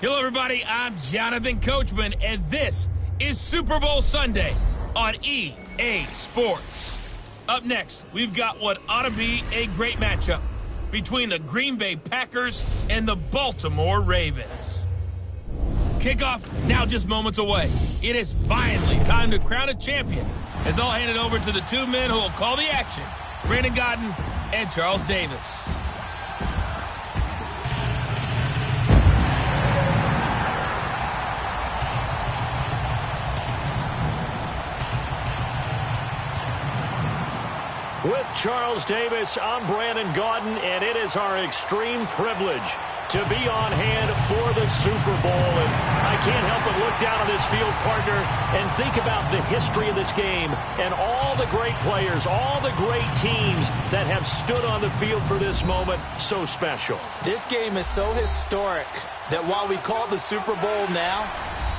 Hello, everybody. I'm Jonathan Coachman, and this is Super Bowl Sunday on EA Sports. Up next, we've got what ought to be a great matchup between the Green Bay Packers and the Baltimore Ravens. Kickoff now just moments away. It is finally time to crown a champion, as I'll hand it over to the two men who will call the action, Brandon Gaudin and Charles Davis. With Charles Davis, I'm Brandon Gaudin, and it is our extreme privilege to be on hand for the Super Bowl. And I can't help but look down on this field, partner, and think about the history of this game and all the great players, all the great teams that have stood on the field for this moment. So special. This game is so historic that while we call it the Super Bowl now,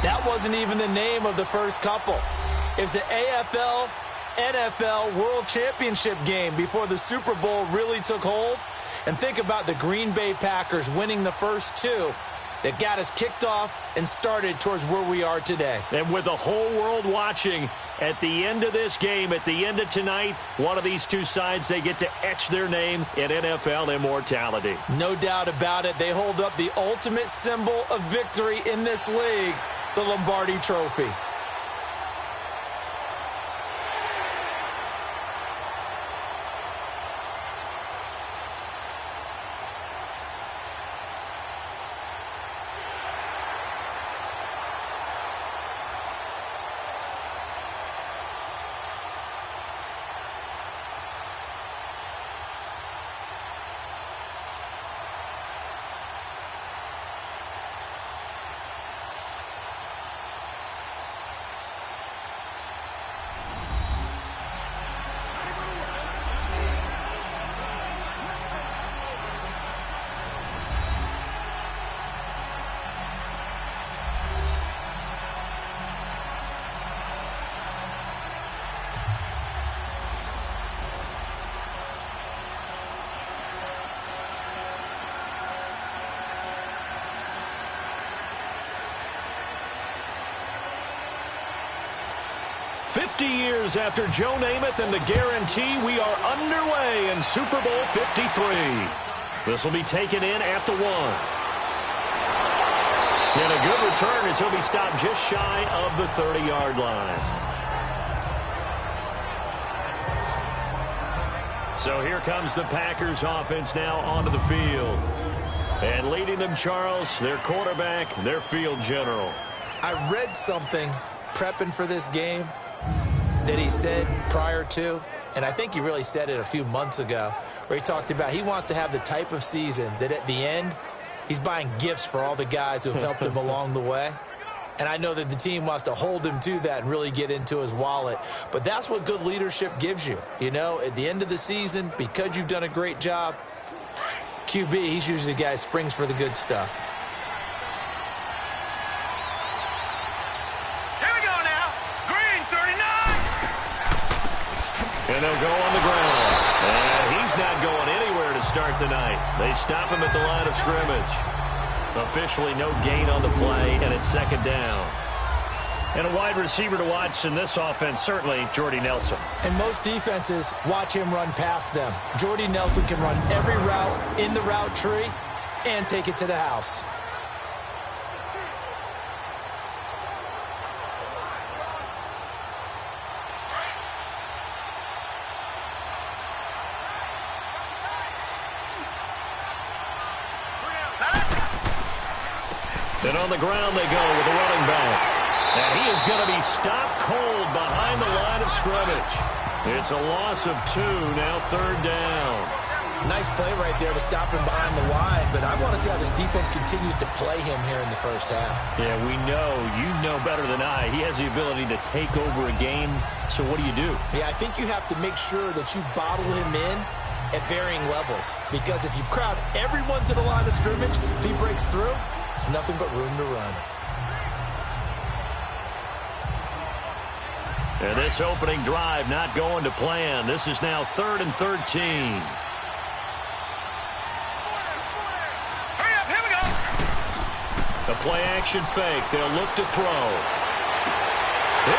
that wasn't even the name of the first couple. It's the AFL NFL World Championship game before the Super Bowl really took hold. And think about the Green Bay Packers winning the first two that got us kicked off and started towards where we are today. And with the whole world watching, at the end of this game, at the end of tonight, one of these two sides, they get to etch their name in NFL immortality. No doubt about it. They hold up the ultimate symbol of victory in this league, the Lombardi Trophy. "50 years after Joe Namath and the guarantee, we are underway in Super Bowl 53. This will be taken in at the 1. And a good return as he'll be stopped just shy of the 30-yard line. So here comes the Packers offense now onto the field. And leading them, Charles, their quarterback, their field general. I read something prepping for this game that he said prior to, and I think he really said it a few months ago, where he talked about he wants to have the type of season that at the end, he's buying gifts for all the guys who have helped him along the way. And I know that the team wants to hold him to that and really get into his wallet. But that's what good leadership gives you. You know, at the end of the season, because you've done a great job, QB, he's usually the guy who springs for the good stuff. And they'll go on the ground. And he's not going anywhere to start the night. They stop him at the line of scrimmage. Officially no gain on the play, and it's second down. And a wide receiver to watch in this offense, certainly Jordy Nelson. And most defenses watch him run past them. Jordy Nelson can run every route in the route tree and take it to the house. And on the ground they go with a running back. And he is going to be stopped cold behind the line of scrimmage. It's a loss of 2, now third down. Nice play right there to stop him behind the line, but I want to see how this defense continues to play him here in the first half. Yeah, we know, you know better than I, he has the ability to take over a game, so what do you do? Yeah, I think you have to make sure that you bottle him in at varying levels, because if you crowd everyone to the line of scrimmage, if he breaks through, there's nothing but room to run. And this opening drive not going to plan. This is now 3rd and 13. The play-action fake. They'll look to throw.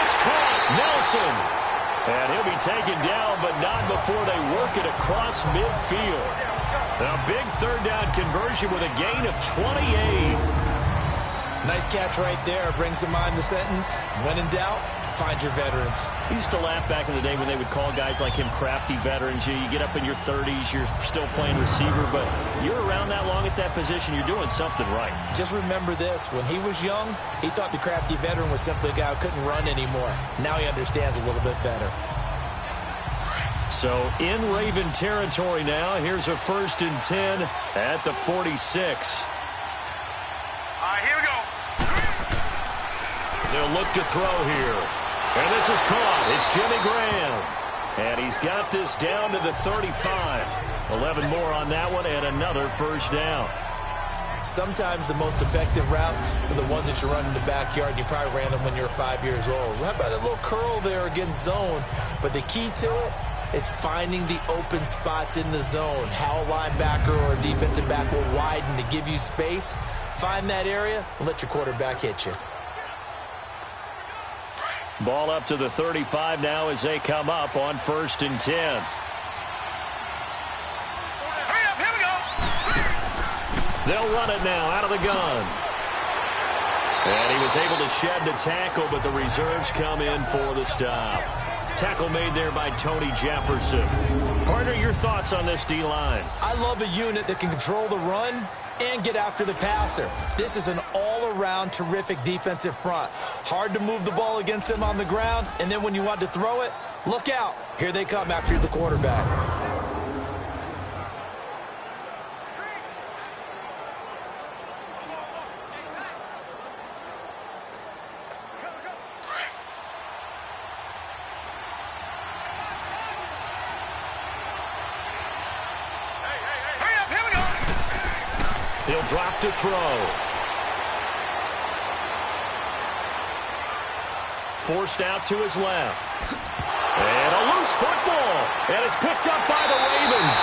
It's caught. Nelson. And he'll be taken down, but not before they work it across midfield. A big third-down conversion with a gain of 28. Nice catch right there. Brings to mind the sentence, when in doubt, find your veterans. I used to laugh back in the day when they would call guys like him crafty veterans. You get up in your 30s, you're still playing receiver, but you're around that long at that position, you're doing something right. Just remember this. When he was young, he thought the crafty veteran was simply a guy who couldn't run anymore. Now he understands a little bit better. So in Raven territory now, here's a 1st and 10 at the 46. Here we go. They'll look to throw here. And this is caught. It's Jimmy Graham. And he's got this down to the 35. 11 more on that one and another 1st down. Sometimes the most effective routes are the ones that you run in the backyard. You probably ran them when you were 5 years old. How about a little curl there against zone? But the key to it is finding the open spots in the zone. How a linebacker or a defensive back will widen to give you space. Find that area and let your quarterback hit you. Ball up to the 35 now as they come up on 1st and 10. Hurry up, here we go. They'll run it now out of the gun. And he was able to shed the tackle, but the reserves come in for the stop. Tackle made there by Tony Jefferson. Partner, your thoughts on this D-line? I love a unit that can control the run and get after the passer. This is an all-around terrific defensive front. Hard to move the ball against them on the ground, and then when you want to throw it, look out. Here they come after the quarterback. He'll drop to throw. Forced out to his left. And a loose football. And it's picked up by the Ravens.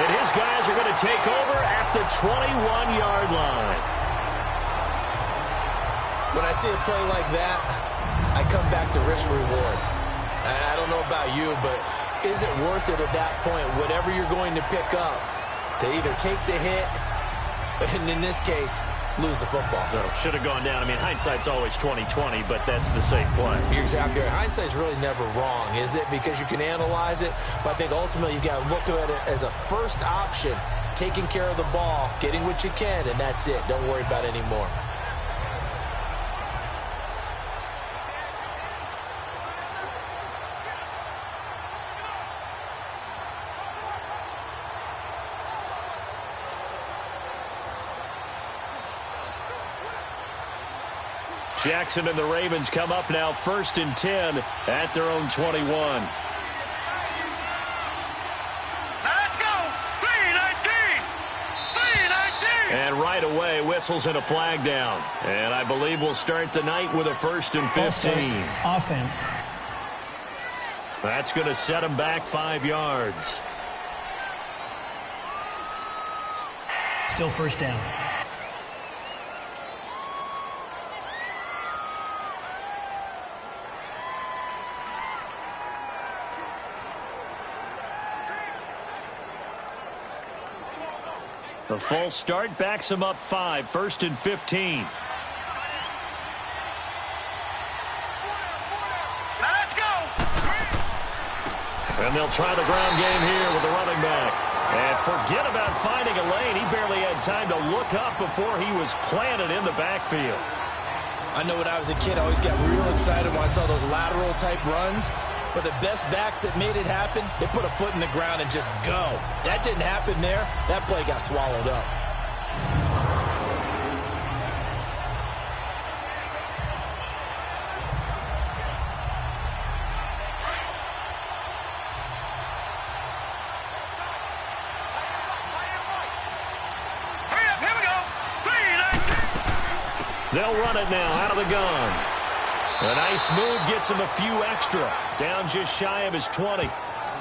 And his guys are going to take over at the 21-yard line. When I see a play like that, I come back to risk-reward. I don't know about you, but is it worth it at that point, whatever you're going to pick up, to either take the hit, and in this case, lose the football? So should have gone down. I mean, hindsight's always 20/20, but that's the safe play. You're exactly right. Hindsight's really never wrong, is it? Because you can analyze it, but I think ultimately you got to look at it as a first option, taking care of the ball, getting what you can, and that's it. Don't worry about it anymore. Jackson and the Ravens come up now 1st and 10 at their own 21. Now let's go. 3-19. 3-19. And right away, whistles and a flag down. And I believe we'll start the night with a 1st and 15. Offense. That's going to set them back 5 yards. Still 1st down. The false start backs him up 5, 1st and 15. Let's go. And they'll try the ground game here with the running back. And forget about finding a lane. He barely had time to look up before he was planted in the backfield. I know when I was a kid, I always got real excited when I saw those lateral-type runs. But the best backs that made it happen, they put a foot in the ground and just go. That didn't happen there. That play got swallowed up. Hurry up, here we go. 3-19. They'll run it now out of the gun. A nice move gets him a few extra. Down just shy of his 20.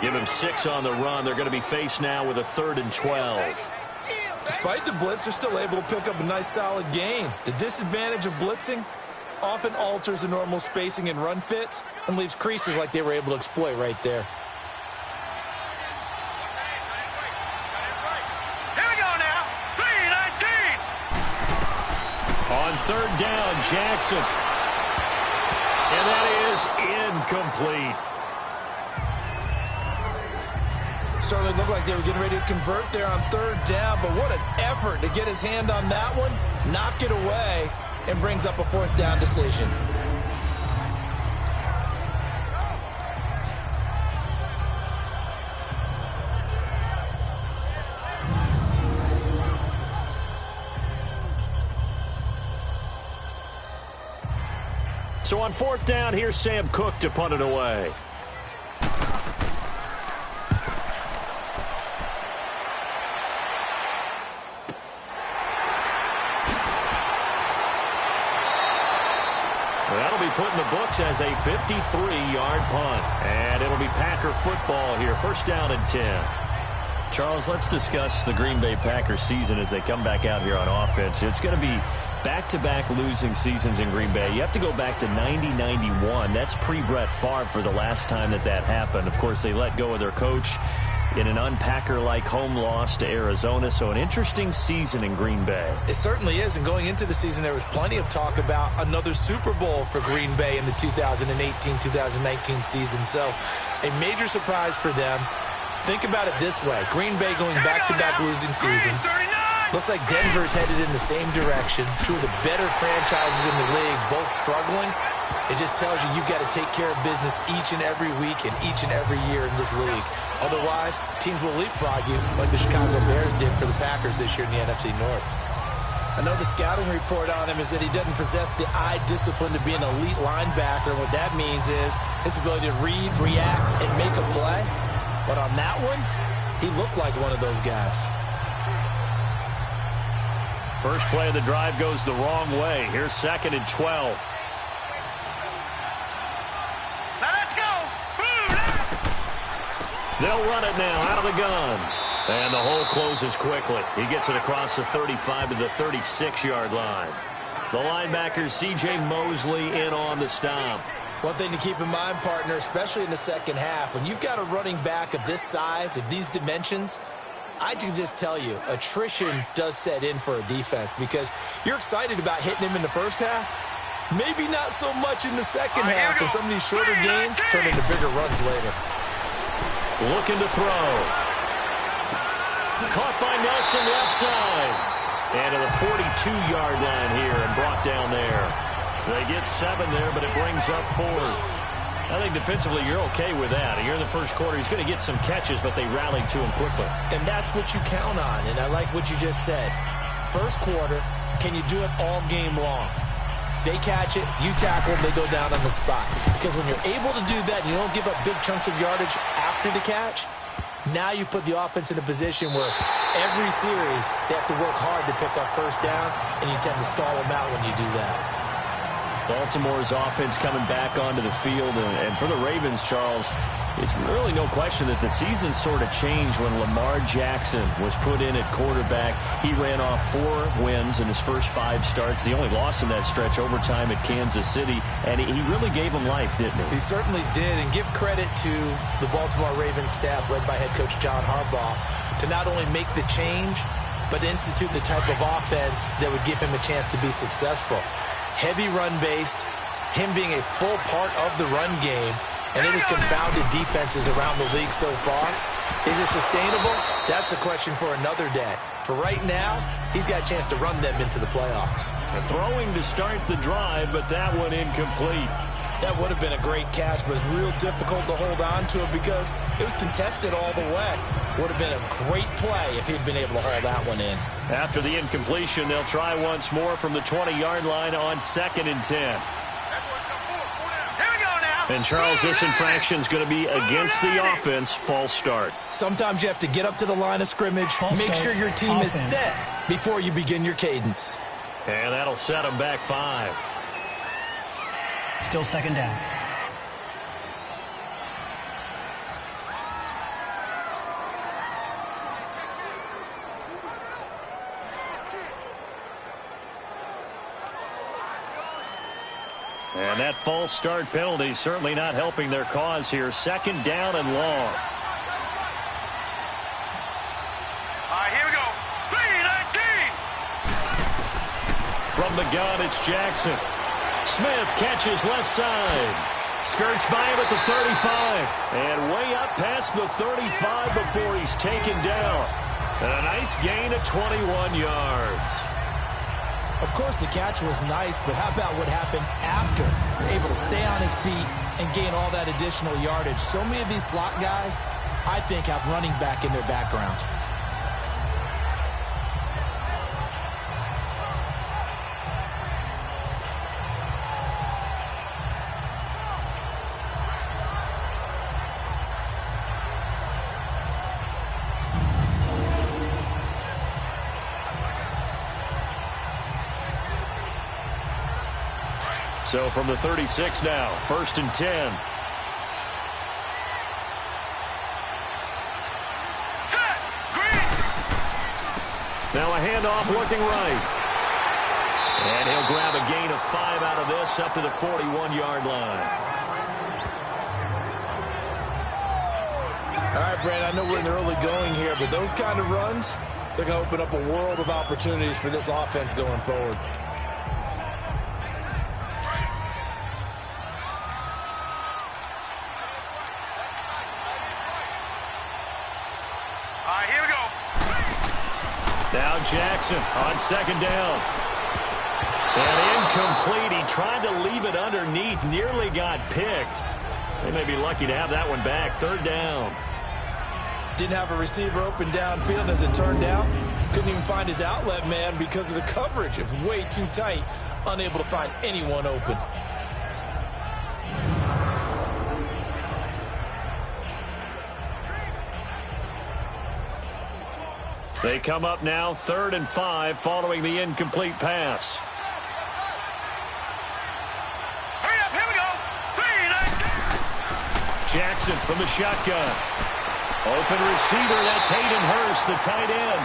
Give him 6 on the run. They're going to be faced now with a 3rd and 12. Despite the blitz, they're still able to pick up a nice solid gain. The disadvantage of blitzing often alters the normal spacing and run fits and leaves creases like they were able to exploit right there. Here we go now. 3-19. On third down, Jackson. And that is incomplete. Certainly looked like they were getting ready to convert there on third down, but what an effort to get his hand on that one, knock it away, and brings up a fourth down decision. So on fourth down, here's Sam Cook to punt it away. That'll be put in the books as a 53-yard punt. And it'll be Packer football here. First down and 10. Charles, let's discuss the Green Bay Packers season as they come back out here on offense. It's going to be back-to-back losing seasons in Green Bay. You have to go back to 90-91. That's pre-Brett Favre for the last time that happened. Of course, they let go of their coach in an unpacker-like home loss to Arizona. So an interesting season in Green Bay. It certainly is, and going into the season, there was plenty of talk about another Super Bowl for Green Bay in the 2018-2019 season. So a major surprise for them. Think about it this way. Green Bay going back-to-back losing seasons. Looks like Denver's headed in the same direction. Two of the better franchises in the league, both struggling. It just tells you you've got to take care of business each and every week and each and every year in this league. Otherwise, teams will leapfrog you like the Chicago Bears did for the Packers this year in the NFC North. I know the scouting report on him is that he doesn't possess the eye discipline to be an elite linebacker. And what that means is his ability to read, react, and make a play. But on that one, he looked like one of those guys. First play of the drive goes the wrong way. Here's second and 12. Now let's go. They'll run it now out of the gun. And the hole closes quickly. He gets it across the 35 to the 36-yard line. The linebacker, C.J. Mosley, in on the stop. One thing to keep in mind, partner, especially in the second half, when you've got a running back of this size, of these dimensions, I can just tell you, attrition does set in for a defense because you're excited about hitting him in the first half. Maybe not so much in the second half, and some of these shorter gains turn into bigger runs later. Looking to throw. Caught by Nelson left side. And to the 42-yard line here and brought down there. They get 7 there, but it brings up 4th. I think defensively you're okay with that. Here in the first quarter, he's going to get some catches, but they rallied to him quickly. And that's what you count on, and I like what you just said. First quarter, can you do it all game long? They catch it, you tackle, they go down on the spot. Because when you're able to do that and you don't give up big chunks of yardage after the catch, now you put the offense in a position where every series they have to work hard to pick up first downs, and you tend to stall them out when you do that. Baltimore's offense coming back onto the field. And for the Ravens, Charles, it's really no question that the season sort of changed when Lamar Jackson was put in at quarterback. He ran off 4 wins in his first 5 starts. The only loss in that stretch, overtime at Kansas City. And he really gave them life, didn't he? He certainly did. And give credit to the Baltimore Ravens staff led by head coach John Harbaugh to not only make the change, but institute the type of offense that would give him a chance to be successful. Heavy run-based, him being a full part of the run game, and it has confounded defenses around the league so far. Is it sustainable? That's a question for another day. For right now, he's got a chance to run them into the playoffs. Throwing to start the drive, but that one incomplete. That would have been a great catch, but it's real difficult to hold on to it because it was contested all the way. Would have been a great play if he'd been able to haul that one in. After the incompletion, they'll try once more from the 20-yard line on 2nd and 10. Here we go now. And Charles, this infraction's going to be against the offense. False start. Sometimes you have to get up to the line of scrimmage, make sure your team is set before you begin your cadence. And that'll set them back 5. Still second down. And that false start penalty certainly not helping their cause here. Second down and long. All right, here we go. 3-19. From the gun, it's Jackson. Smith catches left side. Skirts by him at the 35. And way up past the 35 before he's taken down. And a nice gain of 21 yards. Of course, the catch was nice, but how about what happened after? Able to stay on his feet and gain all that additional yardage. So many of these slot guys, I think, have running back in their background. So from the 36 now, 1st and 10. Set. Green. Now a handoff looking right. And he'll grab a gain of 5 out of this up to the 41-yard line. All right, Brandon, I know we're in the early going here, but those kind of runs, they're going to open up a world of opportunities for this offense going forward. Now Jackson on 2nd down. And incomplete. He tried to leave it underneath. Nearly got picked. They may be lucky to have that one back. 3rd down. Didn't have a receiver open downfield as it turned out. Couldn't even find his outlet man because of the coverage. It was way too tight. Unable to find anyone open. They come up now 3rd and 5 following the incomplete pass. Hurry up, here we go. 3-19. Jackson from the shotgun. Open receiver, that's Hayden Hurst, the tight end.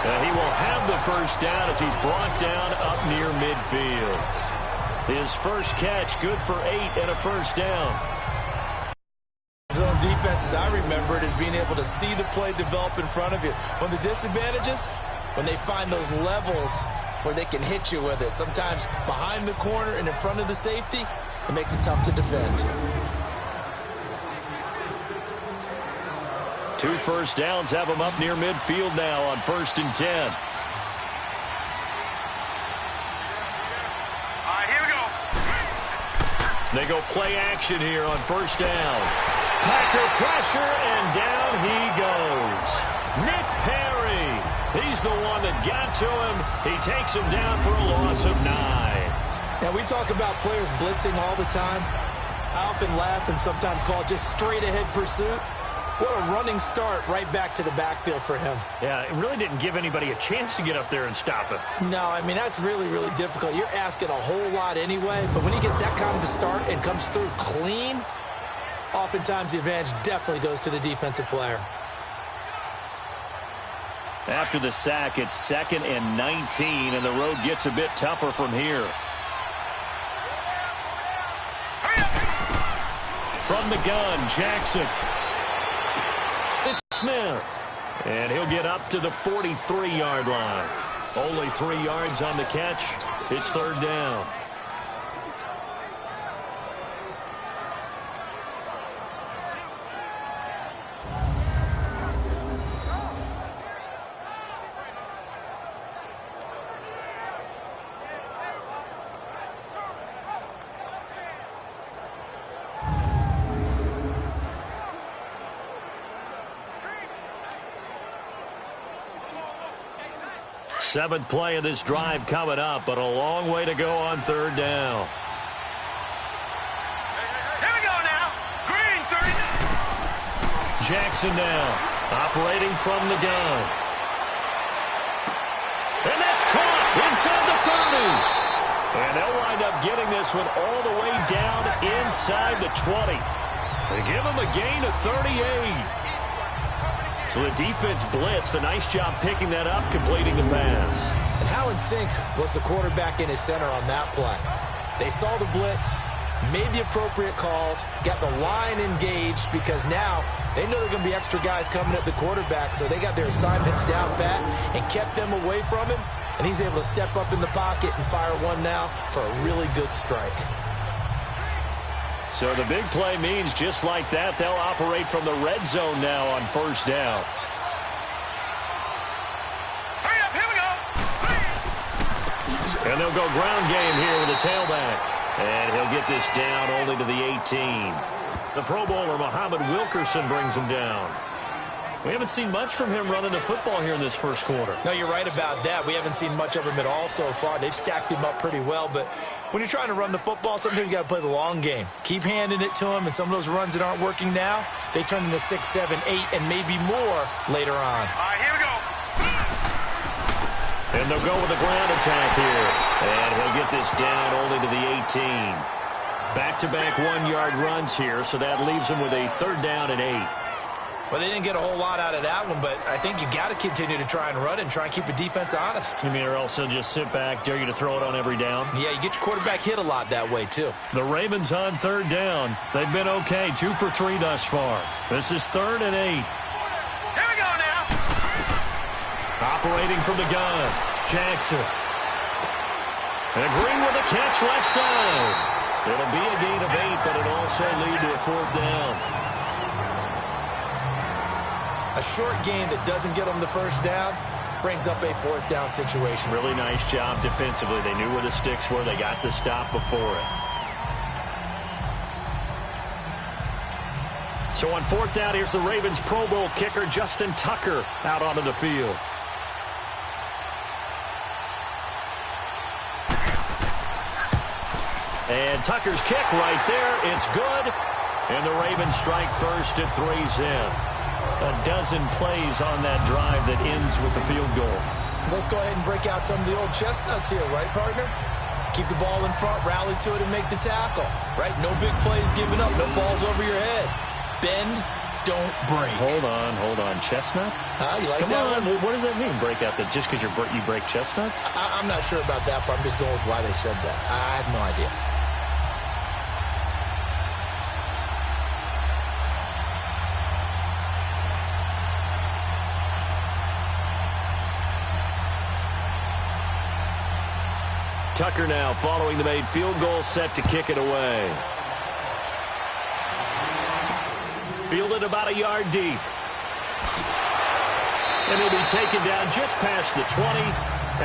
And he will have the first down as he's brought down up near midfield. His first catch, good for 8 and a first down. Zone defenses, I remember it as being able to see the play develop in front of you. When the disadvantages, when they find those levels where they can hit you with it, sometimes behind the corner and in front of the safety, it makes it tough to defend. 2 first downs have them up near midfield now on 1st and 10. All right, here we go. They go play action here on 1st down. Packer pressure, and down he goes. Nick Perry. He's the one that got to him. He takes him down for a loss of 9. Now, we talk about players blitzing all the time. I often laugh and sometimes call it just straight-ahead pursuit. What a running start right back to the backfield for him. Yeah, it really didn't give anybody a chance to get up there and stop him. No, I mean, that's really, really difficult. You're asking a whole lot anyway, but when he gets that kind of a start and comes through clean, oftentimes the advantage definitely goes to the defensive player. After the sack, it's 2nd and 19, and the road gets a bit tougher from here. From the gun, Jackson. It's Smith. And he'll get up to the 43-yard line. Only 3 yards on the catch. It's 3rd down. Seventh play of this drive coming up, but a long way to go on 3rd down. Here we go now. Green, 39. Jackson now, operating from the gun. And that's caught inside the 30. And they'll wind up getting this one all the way down inside the 20. They give him a gain of 38. So the defense blitzed. A nice job picking that up, completing the pass. And how in sync was the quarterback in his center on that play? They saw the blitz, made the appropriate calls, got the line engaged because now they know they're going to be extra guys coming at the quarterback, so they got their assignments down pat and kept them away from him, and he's able to step up in the pocket and fire one now for a really good strike. So the big play means just like that, they'll operate from the red zone now on first down. Hurry up, here we go. And they'll go ground game here with a tailback. And he'll get this down only to the 18. The Pro Bowler, Muhammad Wilkerson, brings him down. We haven't seen much from him running the football here in this first quarter. No, you're right about that. We haven't seen much of him at all so far. They've stacked him up pretty well, but when you're trying to run the football, sometimes you got to play the long game. Keep handing it to him, and some of those runs that aren't working now, they turn into 6, 7, 8, and maybe more later on. All right, here we go. And they'll go with the ground attack here. And he'll get this down only to the 18. Back-to-back one-yard runs here, so that leaves him with a third down and 8. Well, they didn't get a whole lot out of that one, but I think you got to continue to try and run and try and keep the defense honest. You mean or else they'll just sit back, dare you to throw it on every down? Yeah, you get your quarterback hit a lot that way, too. The Ravens on third down. They've been okay, 2 for 3 thus far. This is third and 8. Here we go now. Operating from the gun, Jackson. And Green with a catch left side. It'll be a gain of 8, but it'll also lead to a fourth down. A short gain that doesn't get them the first down brings up a fourth down situation. Really nice job defensively. They knew where the sticks were. They got the stop before it. So on fourth down, here's the Ravens Pro Bowl kicker, Justin Tucker, out onto the field. And Tucker's kick right there. It's good. And the Ravens strike first at 3's in. A dozen plays on that drive that ends with the field goal. Let's go ahead and break out some of the old chestnuts here, right, partner? Keep the ball in front, rally to it, and make the tackle, right? No big plays given up, no balls over your head. Bend, don't break. Hold on. Chestnuts? You like Come that on. one? What does that mean, break out that just because you break chestnuts? I'm not sure about that, but I'm just going with why they said that. I have no idea. Tucker now following the made field goal, set to kick it away. Fielded about a yard deep. And he'll be taken down just past the 20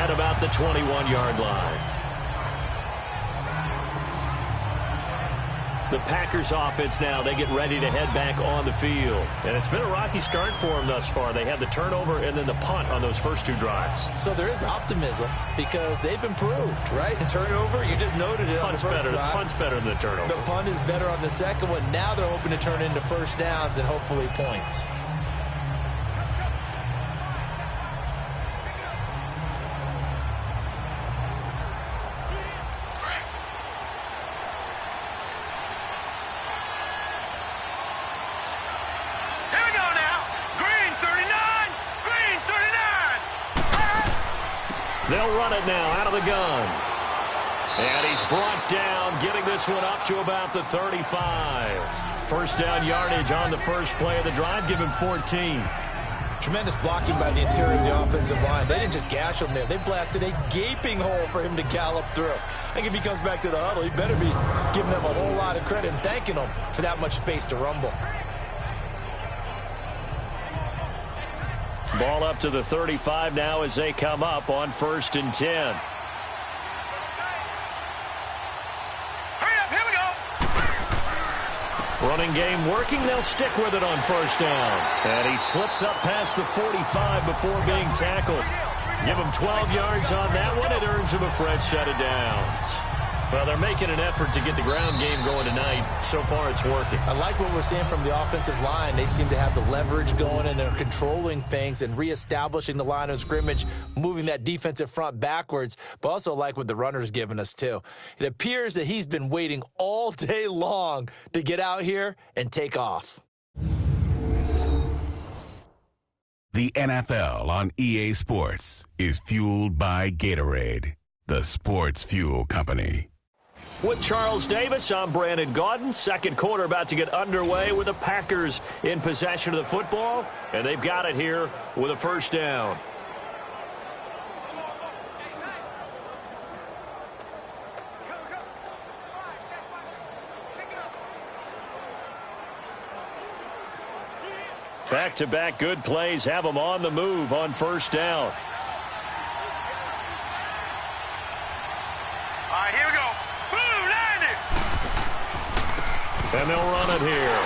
at about the 21-yard line. The Packers offense now, they get ready to head back on the field. And it's been a rocky start for them thus far. They had the turnover and then the punt on those first 2 drives. So there is optimism because they've improved, right? Turnover, you just noted it. Punt's better than the turnover. The punt is better on the second one. Now they're hoping to turn into first downs and hopefully points. They'll run it now out of the gun. And he's brought down, getting this one up to about the 35. First down yardage on the first play of the drive. Give him 14. Tremendous blocking by the interior of the offensive line. They didn't just gash him there. They blasted a gaping hole for him to gallop through. I think if he comes back to the huddle, he better be giving them a whole lot of credit and thanking them for that much space to rumble. Ball up to the 35 now as they come up on 1st and 10. Hurry up, here we go. Running game working. They'll stick with it on first down. And he slips up past the 45 before being tackled. Give him 12 yards on that one. It earns him a fresh set of downs. Well, they're making an effort to get the ground game going tonight. So far, it's working. I like what we're seeing from the offensive line. They seem to have the leverage going, and they're controlling things and reestablishing the line of scrimmage, moving that defensive front backwards, but also like what the runner's giving us, too. It appears that he's been waiting all day long to get out here and take off. The NFL on EA Sports is fueled by Gatorade, the sports fuel company. With Charles Davis, I'm Brandon Gaudin. Second quarter about to get underway with the Packers in possession of the football, and they've got it here with a first down. Back-to-back good plays have them on the move on first down. All right, here we go. Boom, landed. And they'll run it here.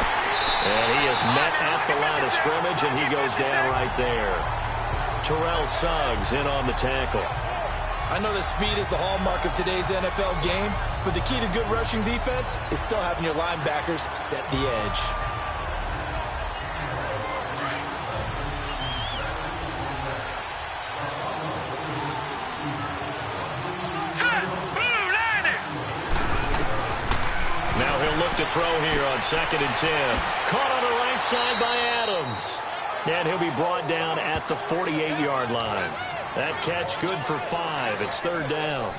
And he is met at the line of scrimmage, and he goes down right there. Terrell Suggs in on the tackle. I know that speed is the hallmark of today's NFL game, but the key to good rushing defense is still having your linebackers set the edge. To throw here on 2nd and 10. Caught on the right side by Adams. And he'll be brought down at the 48-yard line. That catch good for 5. It's 3rd down.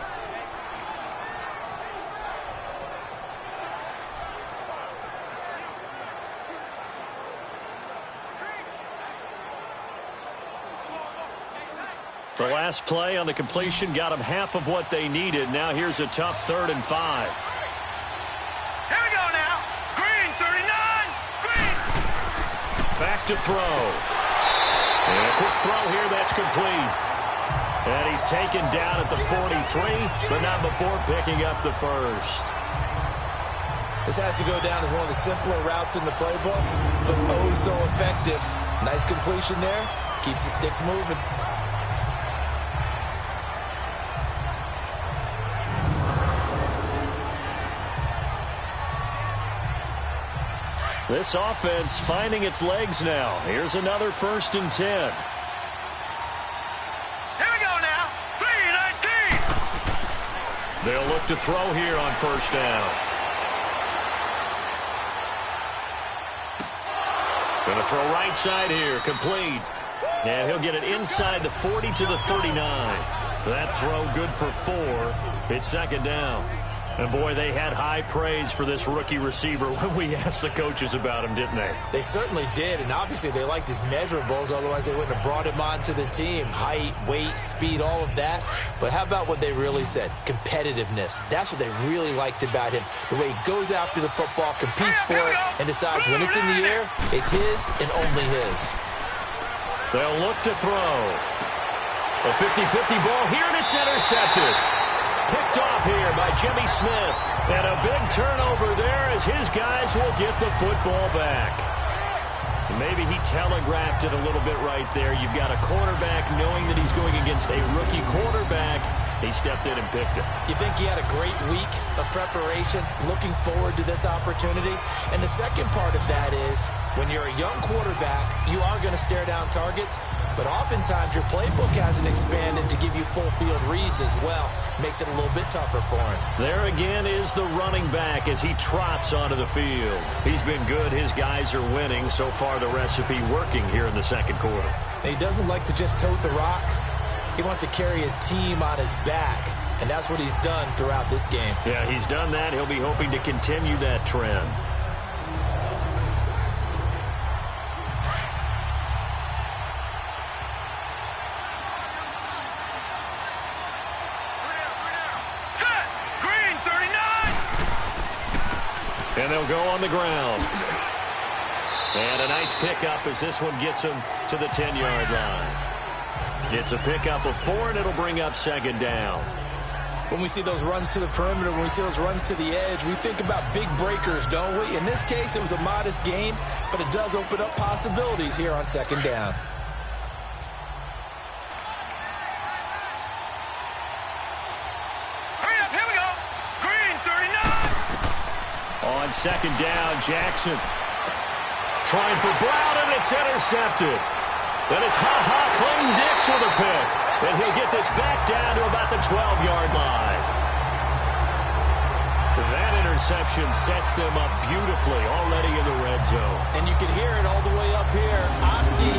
The last play on the completion got them half of what they needed. Now here's a tough 3rd and 5. Back to throw. And a quick throw here that's complete. And he's taken down at the 43, but not before picking up the first. This has to go down as one of the simpler routes in the playbook, but oh so effective. Nice completion there. Keeps the sticks moving. This offense finding its legs now. Here's another 1st and 10. Here we go now. 3-19. They'll look to throw here on 1st down. Going to throw right side here. Complete. And he'll get it inside the 40 to the 39. That throw good for 4. It's 2nd down. And, boy, they had high praise for this rookie receiver when we asked the coaches about him, didn't they? They certainly did, and obviously they liked his measurables, otherwise they wouldn't have brought him onto the team. Height, weight, speed, all of that. But how about what they really said? Competitiveness. That's what they really liked about him. The way he goes after the football, competes for it, and decides when it's in the air, it's his and only his. They'll look to throw. A 50-50 ball here, and it's intercepted. Picked off here by Jimmy Smith. And a big turnover there as his guys will get the football back. Maybe he telegraphed it a little bit right there. You've got a cornerback knowing that he's going against a rookie quarterback. He stepped in and picked it. You think he had a great week of preparation, looking forward to this opportunity? And the second part of that is, when you're a young quarterback, you are going to stare down targets, but oftentimes your playbook hasn't expanded to give you full field reads as well. Makes it a little bit tougher for him. There again is the running back as he trots onto the field. He's been good. His guys are winning. So far, the recipe working here in the 2nd quarter. And he doesn't like to just tote the rock. He wants to carry his team on his back, and that's what he's done throughout this game. Yeah, he's done that. He'll be hoping to continue that trend. And they'll go on the ground. And a nice pickup as this one gets him to the 10-yard line. It's a pickup of 4, and it'll bring up 2nd down. When we see those runs to the perimeter, when we see those runs to the edge, we think about big breakers, don't we? In this case, it was a modest gain, but it does open up possibilities here on 2nd down. Hurry up, here we go. Green, 39. On 2nd down, Jackson trying for Brown, and it's intercepted. Then it's Clayton Dix with a pick. And he'll get this back down to about the 12-yard line. That interception sets them up beautifully already in the red zone. And you can hear it all the way up here. Oski,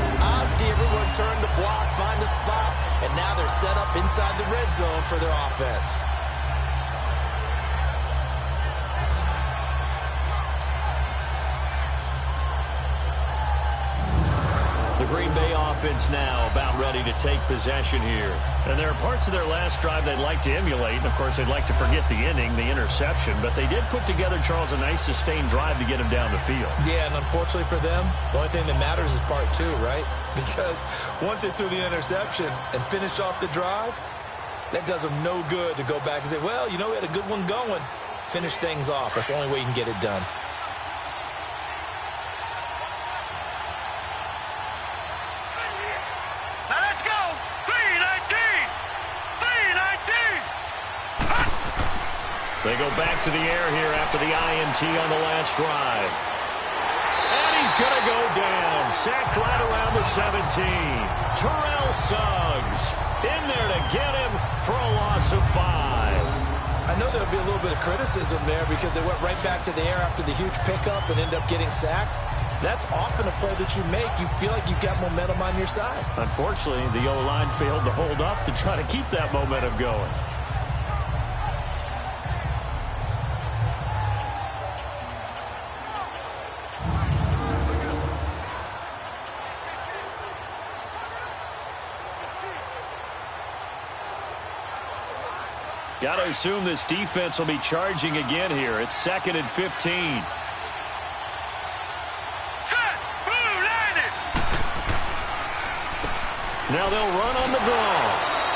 everyone turned to block, find a spot, and now they're set up inside the red zone for their offense. Bay offense now about ready to take possession here. And there are parts of their last drive they'd like to emulate. And, of course, they'd like to forget the ending, the interception. But they did put together, Charles, a nice sustained drive to get him down the field. Yeah, and unfortunately for them, the only thing that matters is part two, right? Because once they threw the interception and finished off the drive, that does them no good to go back and say, well, you know, we had a good one going. Finish things off. That's the only way you can get it done. Now let's go. 3-19. 3-19. They go back to the air here after the INT on the last drive. And he's going to go down. Sacked right around the 17. Terrell Suggs in there to get him for a loss of 5. I know there'll be a little bit of criticism there because they went right back to the air after the huge pickup and end up getting sacked. That's often a play that you make. You feel like you've got momentum on your side. Unfortunately, the O-line failed to hold up to try to keep that momentum going. Got to assume this defense will be charging again here. It's 2nd and 15. Now they'll run on the draw.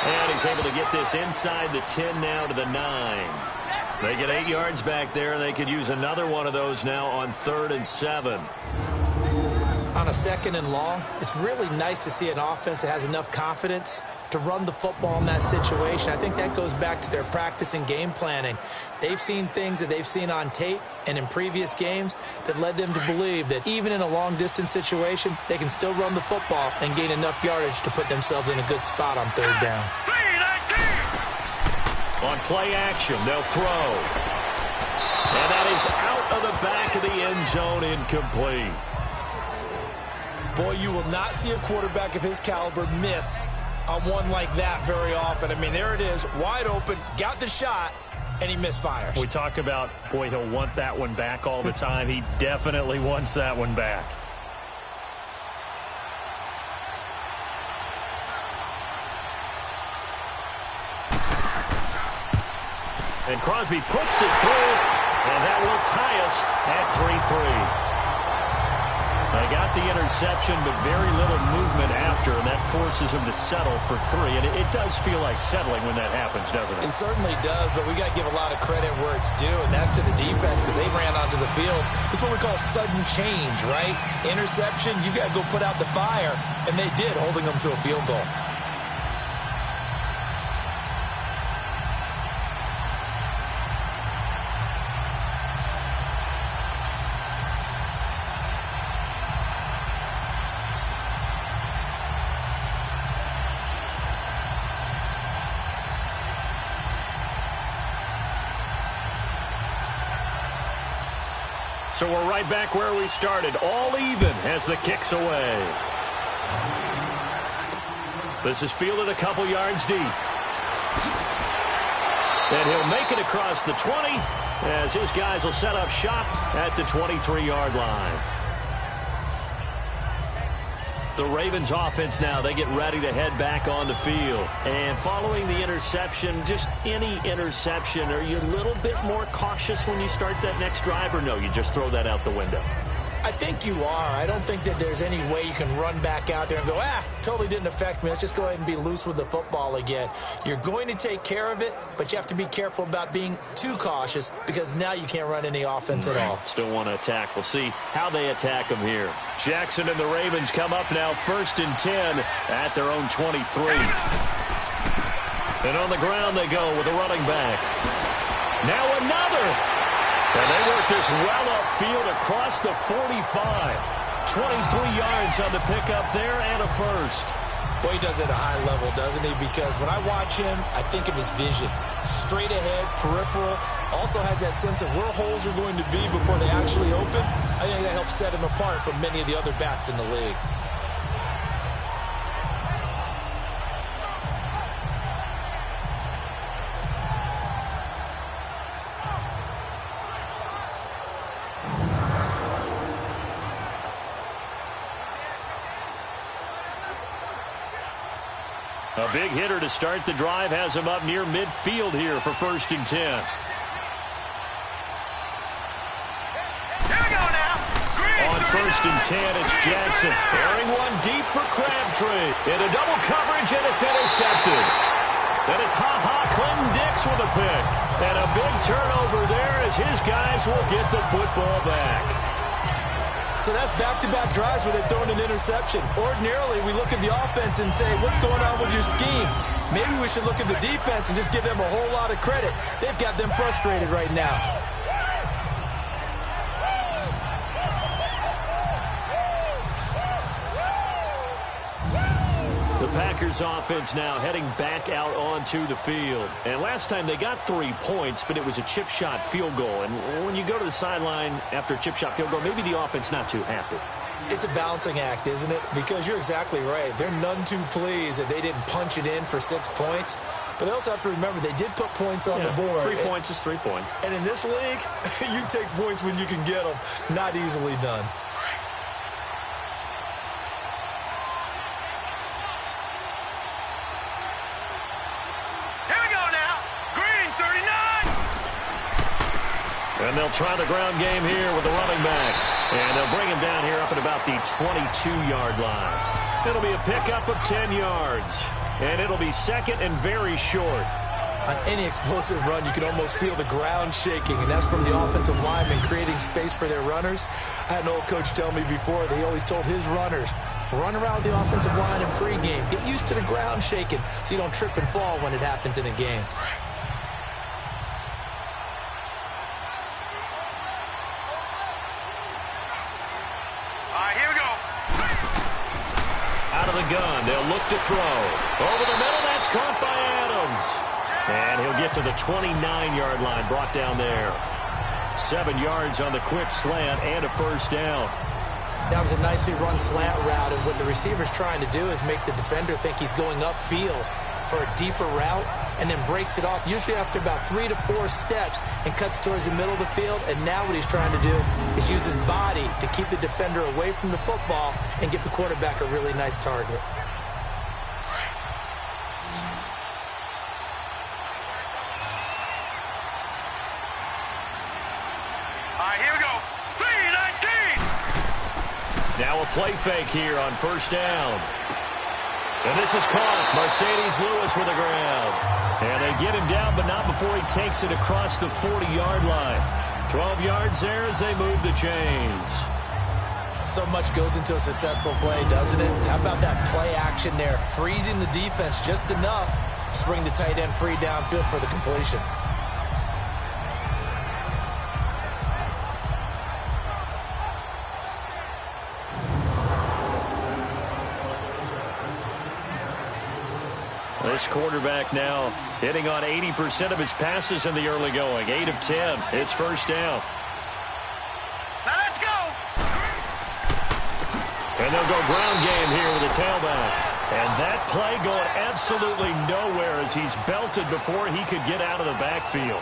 And he's able to get this inside the 10 now to the 9. They get 8 yards back there, and they could use another one of those now on 3rd and 7. On a 2nd and long, it's really nice to see an offense that has enough confidence to run the football in that situation. I think that goes back to their practice and game planning. They've seen things that they've seen on tape and in previous games that led them to believe that even in a long-distance situation, they can still run the football and gain enough yardage to put themselves in a good spot on 3rd down. On play action, they'll throw. And that is out of the back of the end zone, incomplete. Boy, you will not see a quarterback of his caliber miss on one like that very often. I mean, there it is, wide open, got the shot, and he misfires. We talk about, boy, he'll want that one back all the time. He definitely wants that one back. And Crosby puts it through, and that will tie us at 3-3. They got the interception, but very little movement after, and that forces him to settle for 3. And it does feel like settling when that happens, doesn't it? It certainly does, but we got to give a lot of credit where it's due, and that's to the defense because they ran onto the field. It's what we call sudden change, right? Interception, you got to go put out the fire, and they did, holding them to a field goal. So we're right back where we started, all even as the kick's away. This is fielded a couple yards deep. And he'll make it across the 20 as his guys will set up shop at the 23-yard line. The Ravens offense now, they get ready to head back on the field. And following the interception, just any interception, are you a little bit more cautious when you start that next drive, or no, you just throw that out the window? I think you are. I don't think that there's any way you can run back out there and go, totally didn't affect me. Let's just go ahead and be loose with the football again. You're going to take care of it, but you have to be careful about being too cautious because now you can't run any offense at all. Still want to attack. We'll see how they attack them here. Jackson and the Ravens come up now 1st and 10 at their own 23. And on the ground they go with a running back. Now another. And they work this well upfield across the 45. 23 yards on the pickup there and a first. Boy, he does it at a high level, doesn't he? Because when I watch him, I think of his vision. Straight ahead, peripheral. Also has that sense of where holes are going to be before they actually open. I think that helps set him apart from many of the other backs in the league. A big hitter to start the drive has him up near midfield here for 1st and 10. Here we go now. On 1st and 10, it's Jackson. Airing one deep for Crabtree. Into double coverage, and it's intercepted. Then it's Clinton Dix with a pick. And a big turnover there as his guys will get the football back. So that's back-to-back drives where they've thrown an interception. Ordinarily, we look at the offense and say, what's going on with your scheme? Maybe we should look at the defense and just give them a whole lot of credit. They've got them frustrated right now. The Packers offense now heading back out onto the field. And last time they got 3 points, but it was a chip shot field goal. And when you go to the sideline after a chip shot field goal, maybe the offense not too happy. It's a balancing act, isn't it? Because you're exactly right. They're none too pleased that they didn't punch it in for 6 points. But they also have to remember they did put points on the board. 3 points is 3 points. And in this league, you take points when you can get them. Not easily done. And they'll try the ground game here with the running back. And they'll bring him down here up at about the 22-yard line. It'll be a pickup of 10 yards. And it'll be 2nd and very short. On any explosive run, you can almost feel the ground shaking, and that's from the offensive linemen creating space for their runners. I had an old coach tell me before, they always told his runners, run around the offensive line in pregame. Get used to the ground shaking so you don't trip and fall when it happens in a game. Gun. They'll look to throw. Over the middle, that's caught by Adams. And he'll get to the 29-yard line, brought down there. 7 yards on the quick slant and a 1st down. That was a nicely run slant route, and what the receiver's trying to do is make the defender think he's going upfield for a deeper route and then breaks it off, usually after about 3 to 4 steps, and cuts towards the middle of the field. And now what he's trying to do is use his body to keep the defender away from the football and get the quarterback a really nice target. Here we go. 3-19. Now a play fake here on 1st down. And this is caught. Mercedes Lewis with the ground. And they get him down, but not before he takes it across the 40-yard line. 12 yards there as they move the chains. So much goes into a successful play, doesn't it? How about that play action there? Freezing the defense just enough to bring the tight end free downfield for the completion. This quarterback now hitting on 80% of his passes in the early going. 8 of 10. It's 1st down. Now let's go. And they'll go ground game here with a tailback. And that play going absolutely nowhere as he's belted before he could get out of the backfield.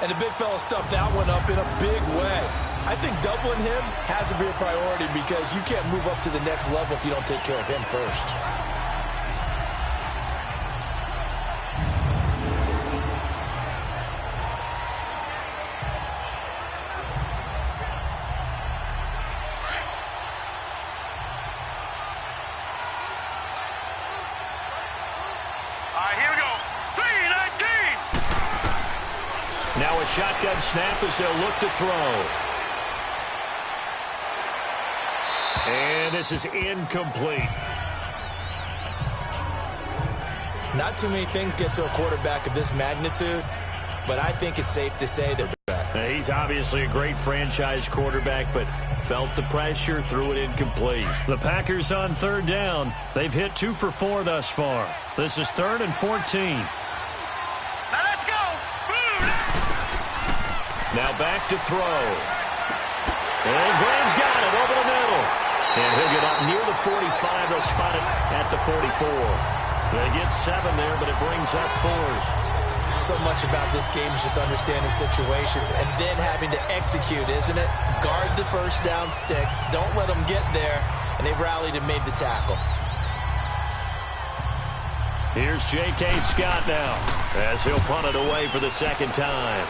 And the big fella stuffed that one up in a big way. I think doubling him has to be a priority because you can't move up to the next level if you don't take care of him first. Here we go. 3-19. Now a shotgun snap as they'll look to throw. And this is incomplete. Not too many things get to a quarterback of this magnitude, but I think it's safe to say that he's obviously a great franchise quarterback, but felt the pressure, threw it incomplete. The Packers on 3rd down. They've hit 2 for 4 thus far. This is 3rd and 14. Now let's go. Now back to throw. And Graham's got it over the middle. And he'll get up near the 45. They'll spot it at the 44. They get 7 there, but it brings up 4th. So much about this game is just understanding situations and then having to execute, isn't it? Guard the 1st down sticks. Don't let them get there. And they rallied and made the tackle. Here's J.K. Scott now as he'll punt it away for the second time.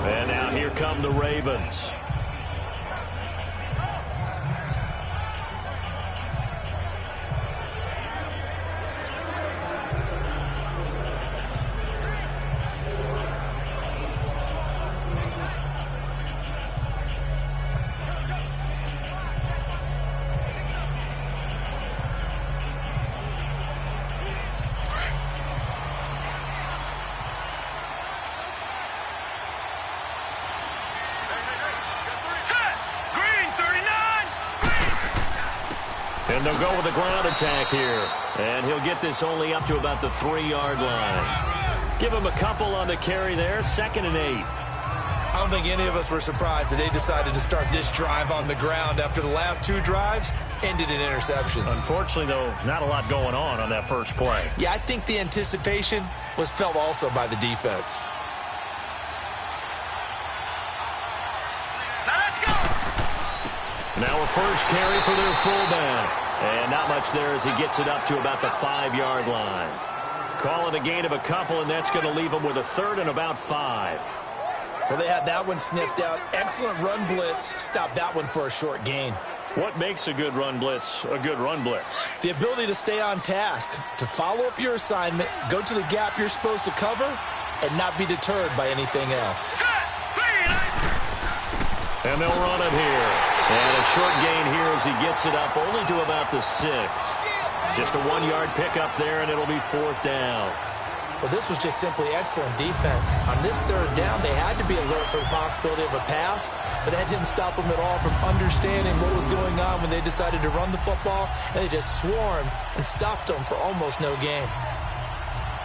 And now here come the Ravens. And they'll go with a ground attack here. And he'll get this only up to about the 3-yard line. Give him a couple on the carry there. 2nd and 8. I don't think any of us were surprised that they decided to start this drive on the ground after the last 2 drives ended in interceptions. Unfortunately, though, not a lot going on that first play. Yeah, I think the anticipation was felt also by the defense. Now let's go. Now a first carry for their fullback. And not much there as he gets it up to about the 5-yard line. Call it a gain of a couple, and that's going to leave him with a 3rd and about 5. Well, they had that one sniffed out. Excellent run blitz. Stopped that one for a short gain. What makes a good run blitz a good run blitz? The ability to stay on task, to follow up your assignment, go to the gap you're supposed to cover, and not be deterred by anything else. And they'll run it here. And a short gain here as he gets it up only to about the 6. Just a 1-yard pickup there, and it'll be 4th down. Well, this was just simply excellent defense. On this 3rd down, they had to be alert for the possibility of a pass, but that didn't stop them at all from understanding what was going on when they decided to run the football, and they just swarmed and stopped them for almost no gain.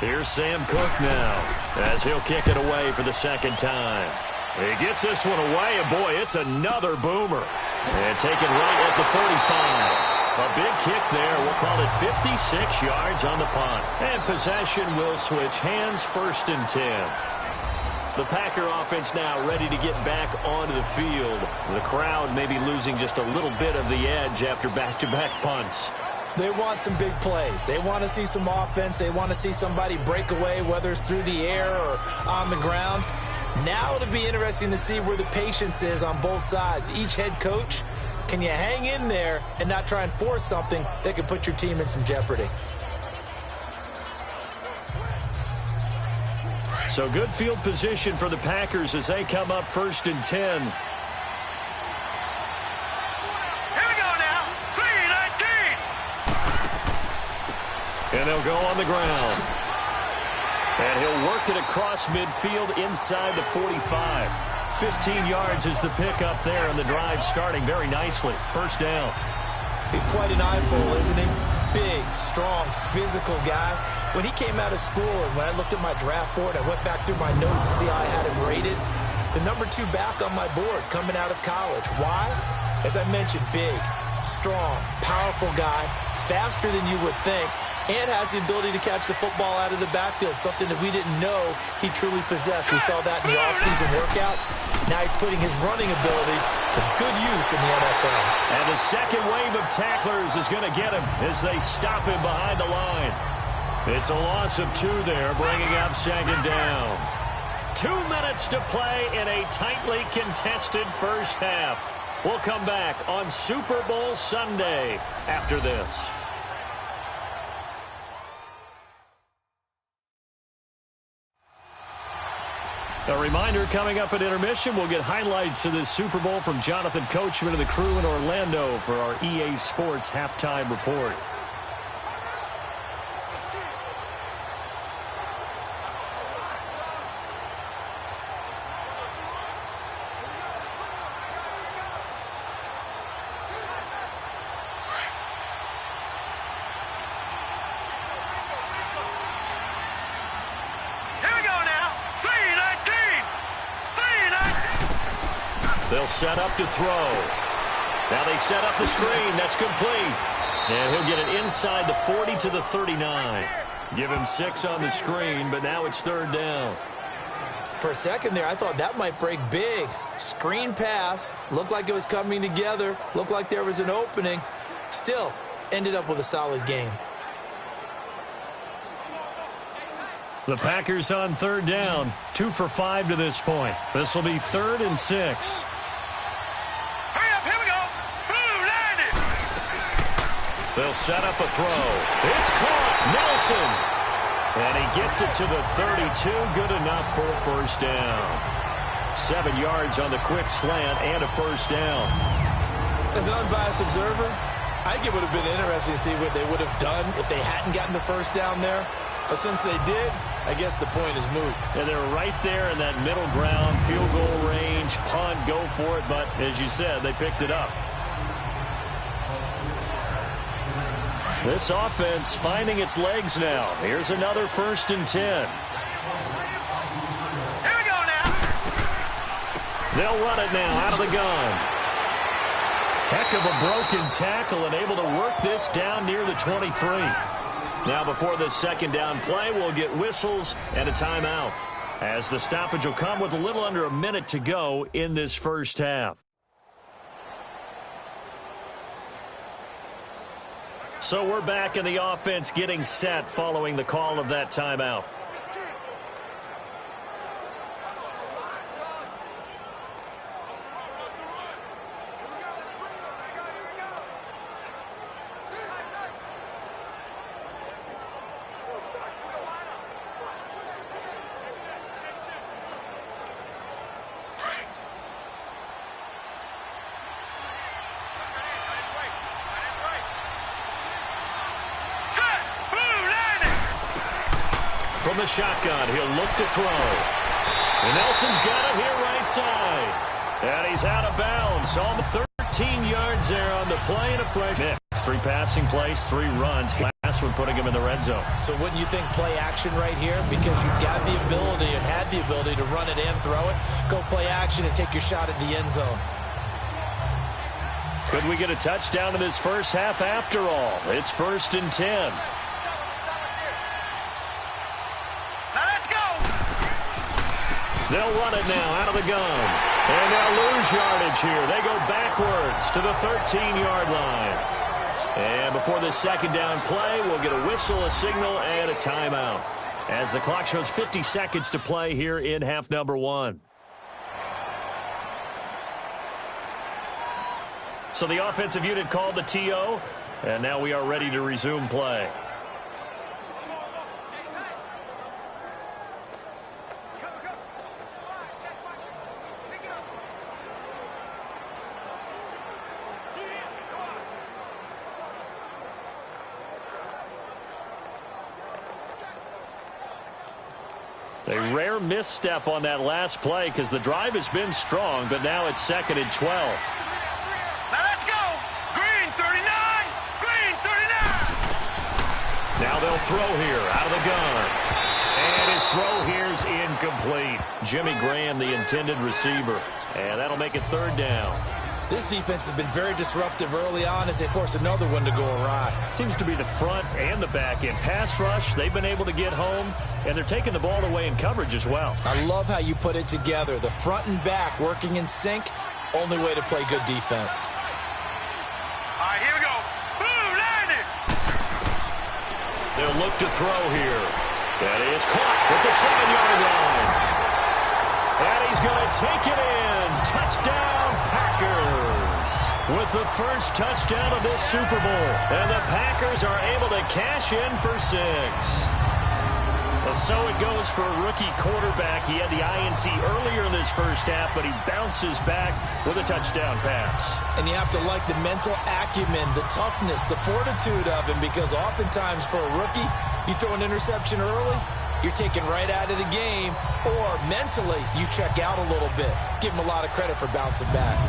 Here's Sam Cook now as he'll kick it away for the 2nd time. He gets this one away, and boy, it's another boomer. And taken right at the 35. A big kick there. We'll call it 56 yards on the punt. And possession will switch hands, 1st and 10. The Packer offense now ready to get back onto the field. The crowd may be losing just a little bit of the edge after back-to-back punts. They want some big plays. They want to see some offense. They want to see somebody break away, whether it's through the air or on the ground. Now it'll be interesting to see where the patience is on both sides. Each head coach, can you hang in there and not try and force something that could put your team in some jeopardy? So good field position for the Packers as they come up 1st and 10. Here we go now. 3-19. And they'll go on the ground. And he'll work it across midfield inside the 45. 15 yards is the pickup there, and the drive starting very nicely. 1st down. He's quite an eyeful, isn't he? Big, strong, physical guy. When he came out of school and when I looked at my draft board, I went back through my notes to see how I had him rated. The number 2 back on my board coming out of college. Why? As I mentioned, big, strong, powerful guy, faster than you would think, and has the ability to catch the football out of the backfield, something that we didn't know he truly possessed. We saw that in the offseason workouts. Now he's putting his running ability to good use in the NFL. And the second wave of tacklers is going to get him as they stop him behind the line. It's a loss of 2 there, bringing up 2nd down. 2 minutes to play in a tightly contested first half. We'll come back on Super Bowl Sunday after this. A reminder, coming up at intermission, we'll get highlights of this Super Bowl from Jonathan Coachman and the crew in Orlando for our EA Sports Halftime Report. They'll set up to throw. Now they set up the screen. That's complete. And he'll get it inside the 40 to the 39. Give him 6 on the screen, but now it's third down. For a second there, I thought that might break big. Screen pass. Looked like it was coming together. Looked like there was an opening. Still, ended up with a solid game. The Packers on third down. 2 for 5 to this point. This will be 3rd and 6. Hurry up, here we go. Blue, land it. They'll set up a throw. It's caught. Nelson. And he gets it to the 32. Good enough for a first down. 7 yards on the quick slant and a first down. As an unbiased observer, I think it would have been interesting to see what they would have done if they hadn't gotten the first down there. But since they did, I guess the point is moot. And they're right there in that middle ground, field goal range, punt, go for it. But as you said, they picked it up. This offense finding its legs now. Here's another 1st and 10. Here we go now. They'll run it now out of the gun. Heck of a broken tackle and able to work this down near the 23. Now before this second down play, we'll get whistles and a timeout, as the stoppage will come with a little under a minute to go in this first half. So we're back in the offense getting set following the call of that timeout. From the shotgun, he'll look to throw. And Nelson's got it here right side. And he's out of bounds. Almost 13 yards there on the play and a fresh mix. 3 passing plays, 3 runs. Last one putting him in the red zone. So wouldn't you think play action right here? Because you've got the ability and had the ability to run it and throw it. Go play action and take your shot at the end zone. Could we get a touchdown in this first half after all? It's 1st and 10. They'll run it now out of the gun. And they'll lose yardage here. They go backwards to the 13-yard line. And before this second down play, we'll get a whistle, a signal, and a timeout, as the clock shows 50 seconds to play here in half number 1. So the offensive unit called the TO, and now we are ready to resume play. A rare misstep on that last play because the drive has been strong, but now it's 2nd and 12. Now let's go. Green 39. Green 39. Now they'll throw here out of the gun. And his throw here's incomplete. Jimmy Graham, the intended receiver. And that'll make it 3rd down. This defense has been very disruptive early on as they force another one to go awry. Seems to be the front and the back end. Pass rush, they've been able to get home, and they're taking the ball away in coverage as well. I love how you put it together. The front and back working in sync, only way to play good defense. All right, here we go. Blue, land it. They'll look to throw here. That is caught at the 7-yard line. And he's going to take it in. Touchdown, Packers. With the first touchdown of this Super Bowl. And the Packers are able to cash in for 6. So it goes for a rookie quarterback. He had the INT earlier in this first half, but he bounces back with a touchdown pass. And you have to like the mental acumen, the toughness, the fortitude of him, because oftentimes for a rookie, you throw an interception early, you're taken right out of the game, or mentally you check out a little bit. Give him a lot of credit for bouncing back.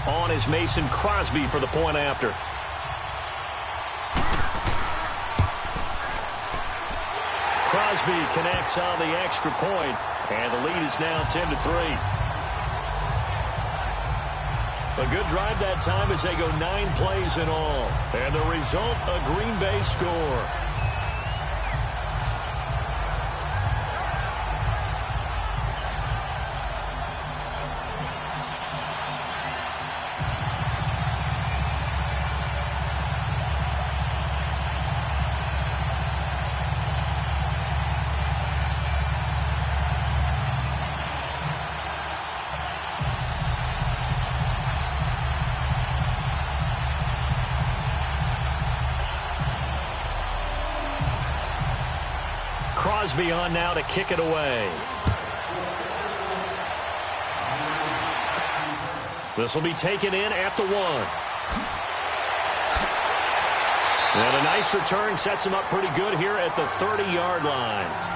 On is Mason Crosby for the point after. Crosby connects on the extra point, and the lead is now 10-3. A good drive that time as they go 9 plays in all. And the result, a Green Bay score. Crosby on now to kick it away. This will be taken in at the 1. And a nice return sets him up pretty good here at the 30-yard line.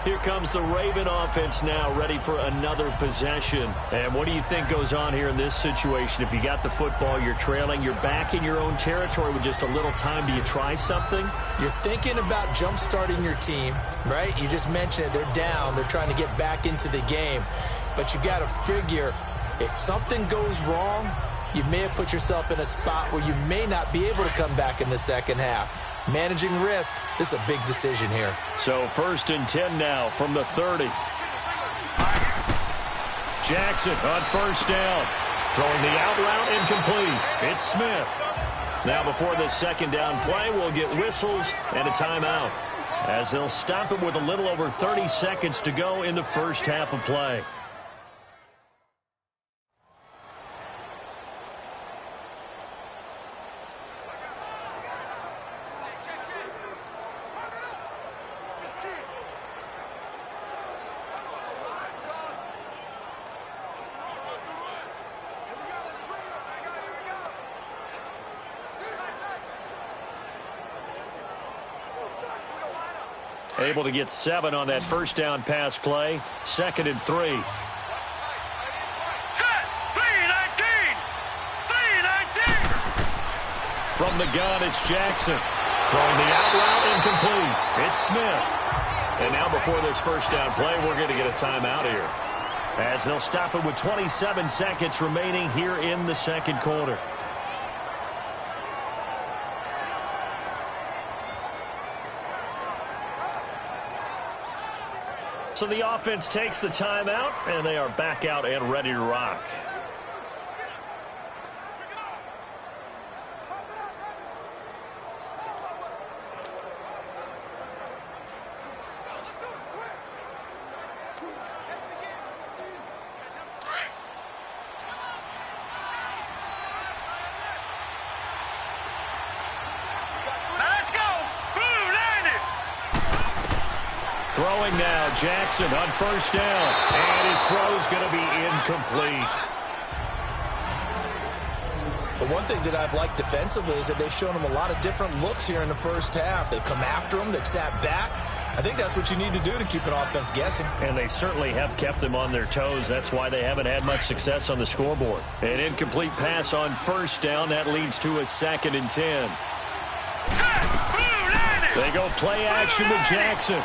Here comes the Raven offense now, ready for another possession. And what do you think goes on here in this situation? If you got the football, you're trailing, you're back in your own territory with just a little time. Do you try something? You're thinking about jump-starting your team, right? You just mentioned it. They're down. They're trying to get back into the game. But you got to figure, if something goes wrong, you may have put yourself in a spot where you may not be able to come back in the second half. Managing risk, this is a big decision here. So 1st and 10 now from the 30. Jackson on 1st down. Throwing the out route incomplete. It's Smith. Now before this 2nd down play, we'll get whistles and a timeout, as they'll stop it with a little over 30 seconds to go in the first half of play. Able to get 7 on that 1st down pass play. 2nd and 3. Set! 3-19! 3-19! From the gun, it's Jackson. Throwing the out route incomplete. It's Smith. And now before this 1st down play, we're going to get a timeout here, as they'll stop it with 27 seconds remaining here in the 2nd quarter. So the offense takes the timeout, and they are back out and ready to rock. Throwing now, Jackson on 1st down. And his throw's going to be incomplete. The one thing that I've liked defensively is that they've shown him a lot of different looks here in the first half. They've come after him. They've sat back. I think that's what you need to do to keep an offense guessing. And they certainly have kept them on their toes. That's why they haven't had much success on the scoreboard. An incomplete pass on 1st down. That leads to a 2nd and 10. They go play action with Jackson.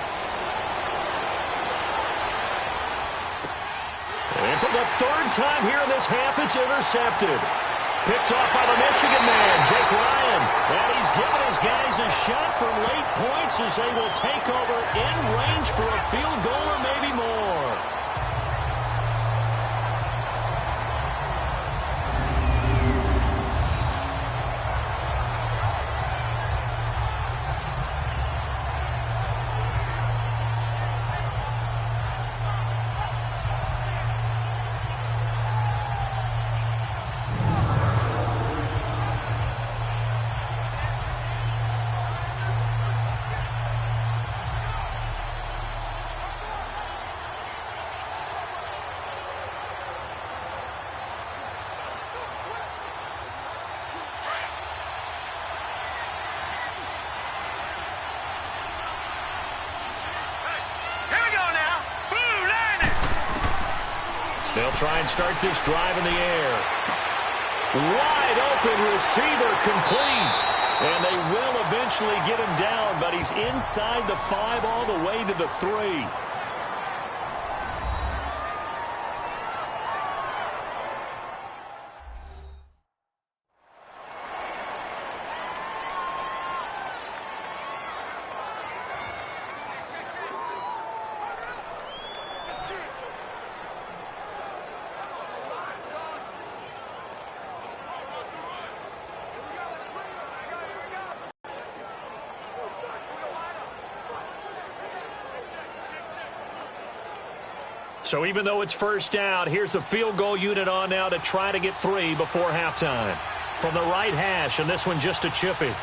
And for the 3rd time here in this half, it's intercepted. Picked off by the Michigan man, Jake Ryan. And he's given his guys a shot from late points as they will take over in range for a field goal or maybe more. They'll try and start this drive in the air. Wide open receiver complete. And they will eventually get him down, but he's inside the 5 all the way to the 3. So even though it's first down, here's the field goal unit on now to try to get 3 before halftime. From the right hash, and this one just a chippy.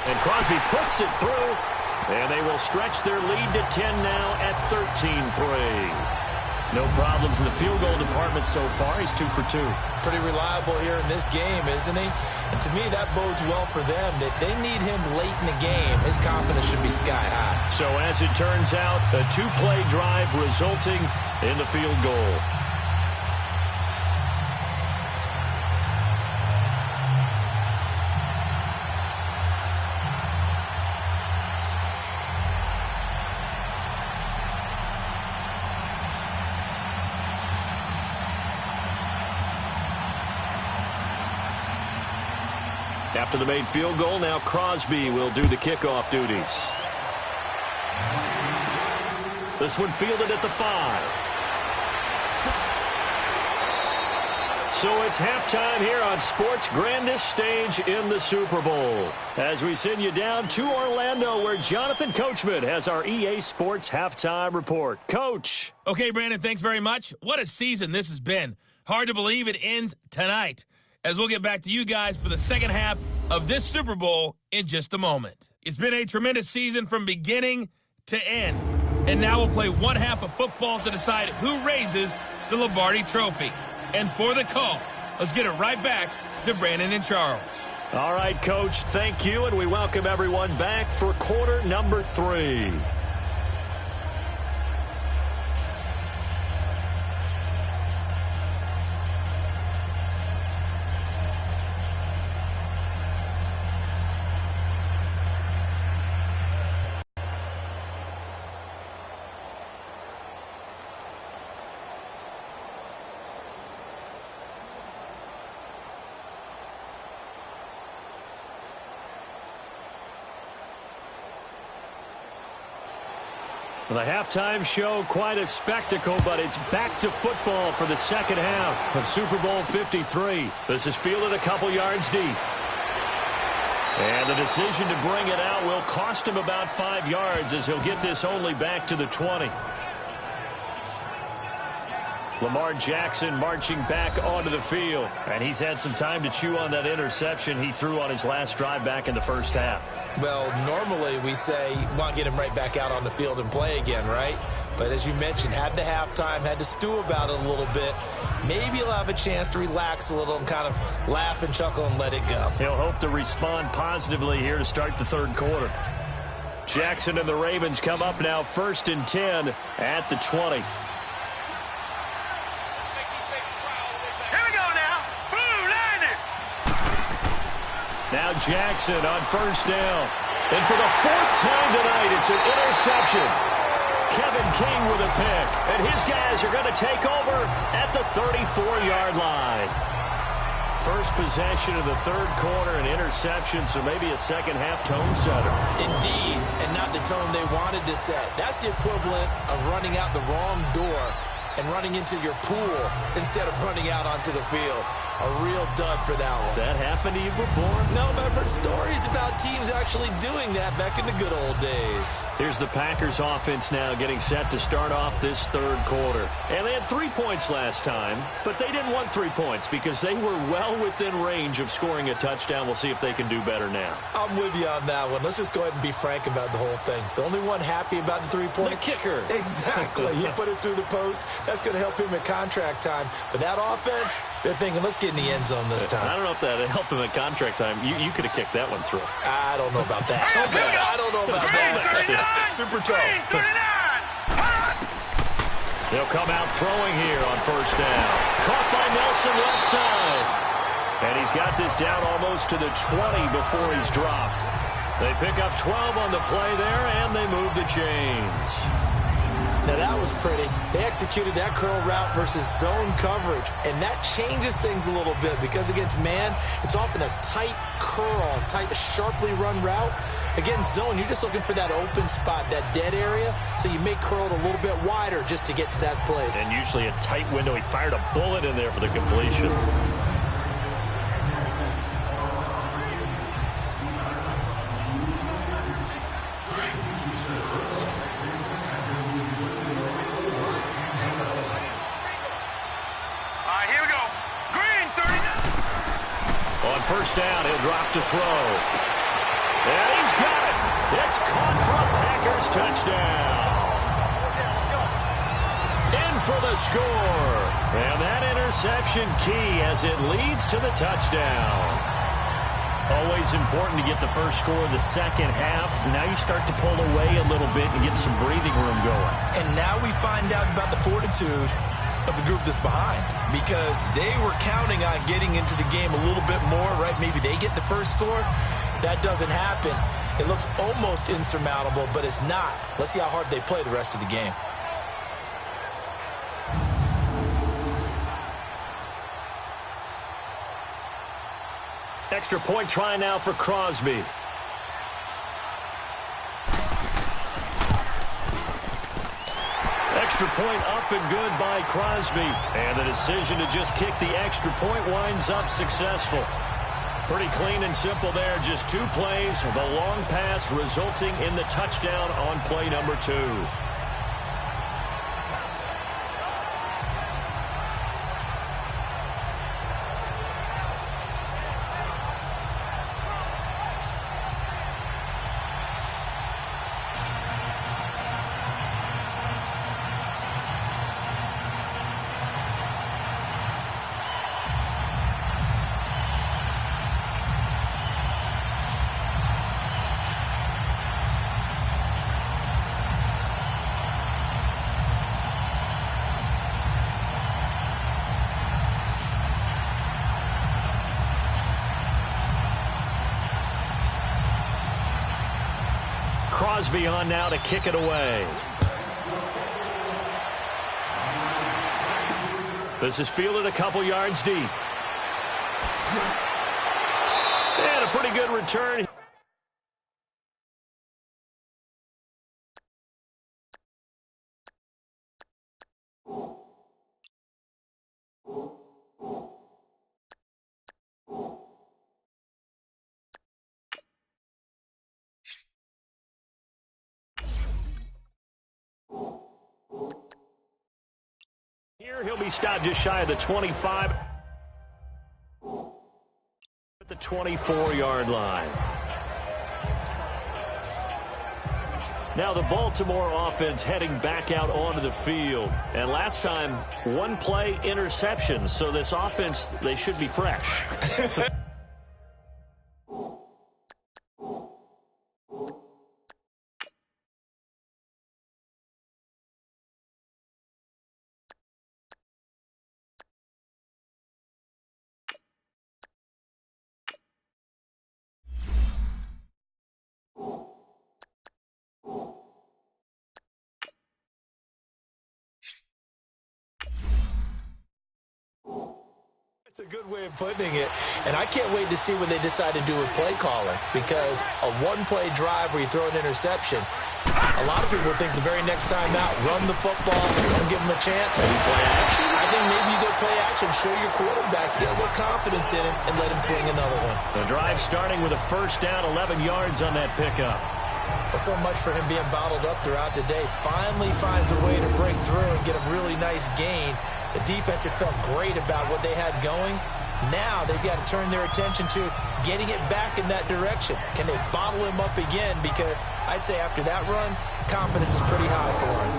And Crosby puts it through, and they will stretch their lead to 10 now at 13-3. No problems in the field goal department so far. He's 2 for 2. Pretty reliable here in this game, isn't he? And to me, that bodes well for them. If they need him late in the game, his confidence should be sky high. So as it turns out, a 2-play drive resulting in the field goal. After the made field goal, now Crosby will do the kickoff duties. This one fielded at the 5. So it's halftime here on sports' grandest stage in the Super Bowl. As we send you down to Orlando, where Jonathan Coachman has our EA Sports halftime report. Coach. Okay, Brandon, thanks very much. What a season this has been. Hard to believe it ends tonight, as we'll get back to you guys for the second half of this Super Bowl in just a moment. It's been a tremendous season from beginning to end. And now we'll play one half of football to decide who raises the Lombardi Trophy. And for the call, let's get it right back to Brandon and Charles. All right, Coach, thank you, and we welcome everyone back for quarter number 3. The halftime show, quite a spectacle, but it's back to football for the second half of Super Bowl 53. This is fielded a couple yards deep. And the decision to bring it out will cost him about 5 yards, as he'll get this only back to the 20. Lamar Jackson marching back onto the field. And he's had some time to chew on that interception he threw on his last drive back in the first half. Well, normally we say, want to get him right back out on the field and play again, right? But as you mentioned, had the halftime, had to stew about it a little bit. Maybe he'll have a chance to relax a little and kind of laugh and chuckle and let it go. He'll hope to respond positively here to start the third quarter. Jackson and the Ravens come up now 1st and 10 at the 20. Now Jackson on first down. And for the 4th time tonight, it's an interception. Kevin King with a pick. And his guys are going to take over at the 34-yard line. First possession of the third quarter, an interception, so maybe a second-half tone setter. Indeed, and not the tone they wanted to set. That's the equivalent of running out the wrong door and running into your pool instead of running out onto the field. A real dud for that one. Has that happened to you before? No, but I've heard stories about teams actually doing that back in the good old days. Here's the Packers offense now getting set to start off this third quarter. And they had 3 points last time, but they didn't want 3 points because they were well within range of scoring a touchdown. We'll see if they can do better now. I'm with you on that one. Let's just go ahead and be frank about the whole thing. The only one happy about the 3-point? The kicker. Exactly. He put it through the post. That's going to help him at contract time. But that offense, they're thinking, let's get in the end zone this time. I don't know if that helped him at contract time. You could have kicked that one through. I don't know about that. I don't know about that. Super tall. They'll come out throwing here on first down. Caught by Nelson left side. And he's got this down almost to the 20 before he's dropped. They pick up 12 on the play there, and they move the chains. Now, that was pretty. They executed that curl route versus zone coverage, and that changes things a little bit because against man, it's often a tight curl, tight, sharply run route. Against zone, you're just looking for that open spot, that dead area, so you may curl it a little bit wider just to get to that place. And usually a tight window. He fired a bullet in there for the completion. On first down, he'll drop to throw. And he's got it. It's caught for a Packers touchdown. In for the score. And that interception key as it leads to the touchdown. Always important to get the first score of the second half. Now you start to pull away a little bit and get some breathing room going. And now we find out about the fortitude of the group that's behind, because they were counting on getting into the game a little bit more, right? Maybe they get the first score. That doesn't happen. It looks almost insurmountable, but it's not. Let's see how hard they play the rest of the game. Extra point try now for Crosby. Extra point up and good by Crosby. And the decision to just kick the extra point winds up successful. Pretty clean and simple there. Just 2 plays. The long pass resulting in the touchdown on play number 2. Crosby on now to kick it away. This is fielded a couple yards deep. And a pretty good return. Here he'll be stopped just shy of the 25 at the 24-yard line. Now the Baltimore offense heading back out onto the field. And last time, 1 play interception. So this offense, they should be fresh. It's a good way of putting it, and I can't wait to see what they decide to do with play calling, because a 1-play drive where you throw an interception, a lot of people think the very next time out, run the football, don't give them a chance. Play action. I think maybe you go play action, show your quarterback, get a little confidence in him, and let him fling another one. The drive starting with a first down, 11 yards on that pickup. Well, so much for him being bottled up throughout the day. Finally finds a way to break through and get a really nice gain. The defense had felt great about what they had going. Now they've got to turn their attention to getting it back in that direction. Can they bottle him up again? Because I'd say after that run, confidence is pretty high for him.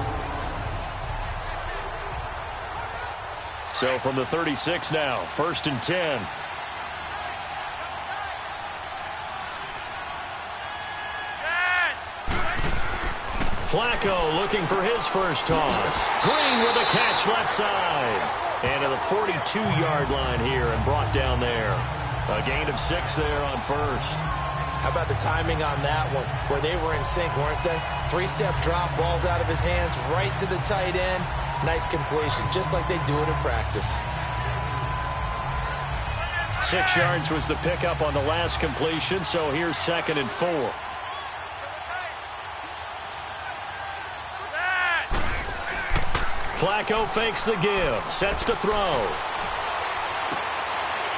So from the 36 now, 1st and 10. Flacco looking for his first toss. Green with a catch left side. And to the 42-yard line here and brought down there. A gain of 6 there on first. How about the timing on that one, where they were in sync, weren't they? 3-step drop, balls out of his hands, right to the tight end. Nice completion, just like they do it in practice. 6 yards was the pickup on the last completion, so here's 2nd and 4. Flacco fakes the give, sets to throw.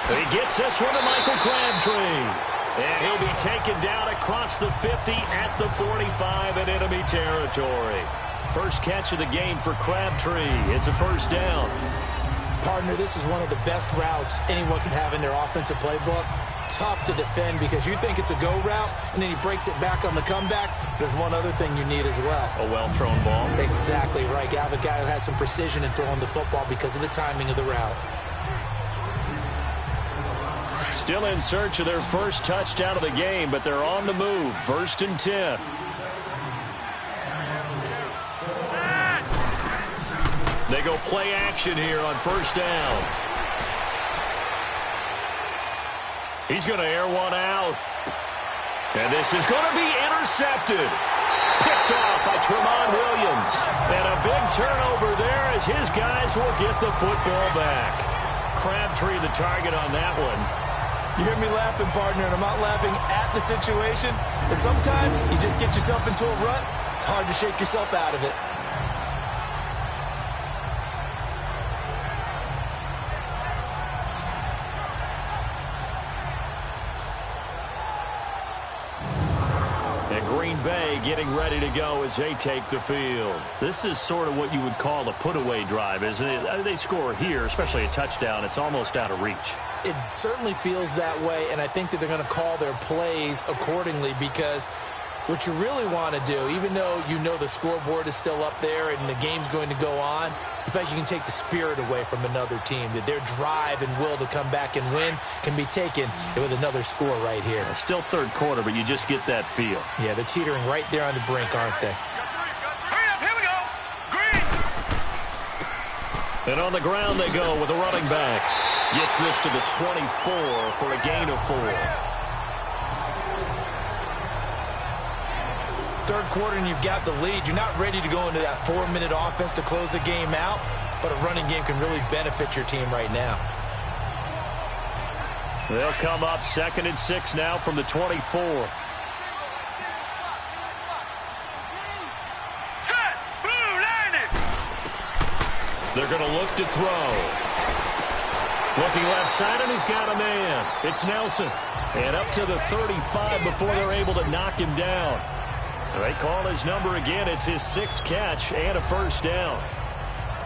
He gets this one to Michael Crabtree. And he'll be taken down across the 50 at the 45 in enemy territory. First catch of the game for Crabtree. It's a first down. Partner, this is one of the best routes anyone could have in their offensive playbook. tough to defend because you think it's a go route, and then he breaks it back on the comeback. There's one other thing you need as well. A well-thrown ball. Exactly right. You have a guy who has some precision in throwing the football because of the timing of the route. Still in search of their first touchdown of the game, but they're on the move. 1st and 10. They go play action here on 1st down. He's going to air one out. And this is going to be intercepted. Picked off by Tramon Williams. And a big turnover there as his guys will get the football back. Crabtree the target on that one. You hear me laughing, partner, and I'm not laughing at the situation. But sometimes you just get yourself into a rut. It's hard to shake yourself out of it. Green Bay getting ready to go as they take the field. This is sort of what you would call a put-away drive, isn't it? They score here, especially a touchdown. It's almost out of reach. It certainly feels that way, and I think that they're going to call their plays accordingly because what you really want to do, even though you know the scoreboard is still up there and the game's going to go on, in fact, you can take the spirit away from another team, that their drive and will to come back and win can be taken with another score right here. Still 3rd quarter, but you just get that feel. Yeah, they're teetering right there on the brink, aren't they? Hurry up, here we go. Green. And on the ground they go with a running back. Gets this to the 24 for a gain of 4. 3rd quarter and you've got the lead. You're not ready to go into that 4-minute offense to close the game out, but a running game can really benefit your team right now. They'll come up 2nd and 6 now from the 24. Set. Blue, line it. They're going to look to throw. Looking left side, and he's got a man. It's Nelson. And up to the 35 before they're able to knock him down. They call his number again. It's his 6th catch and a 1st down.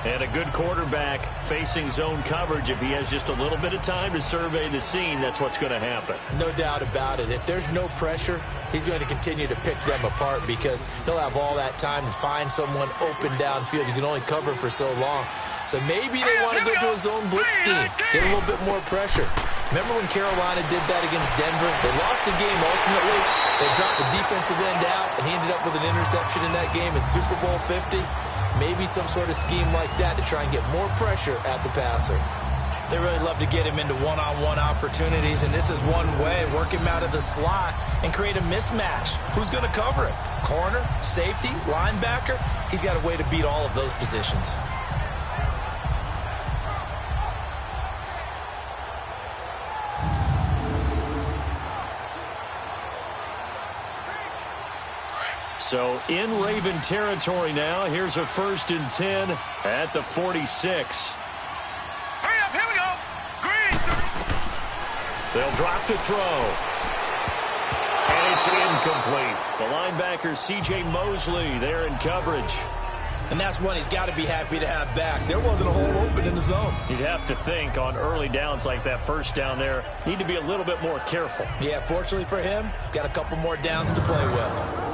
And a good quarterback facing zone coverage. If he has just a little bit of time to survey the scene, that's what's going to happen. No doubt about it. If there's no pressure, he's going to continue to pick them apart because he'll have all that time to find someone open downfield. You can only cover for so long. So maybe they want to go to a zone blitz scheme, get a little bit more pressure. Remember when Carolina did that against Denver? They lost the game ultimately. They dropped the defensive end out, and he ended up with an interception in that game in Super Bowl 50. Maybe some sort of scheme like that to try and get more pressure at the passer. They really love to get him into one-on-one opportunities, and this is one way. Work him out of the slot and create a mismatch. Who's going to cover him? Corner, safety, linebacker? He's got a way to beat all of those positions. So in Raven territory now. Here's a 1st and 10 at the 46. Hurry up, here we go. Green. They'll drop to throw. And it's incomplete. The linebacker, C.J. Mosley, there in coverage. And that's one he's got to be happy to have back. There wasn't a hole open in the zone. You'd have to think on early downs like that 1st down there, need to be a little bit more careful. Yeah, fortunately for him, got a couple more downs to play with.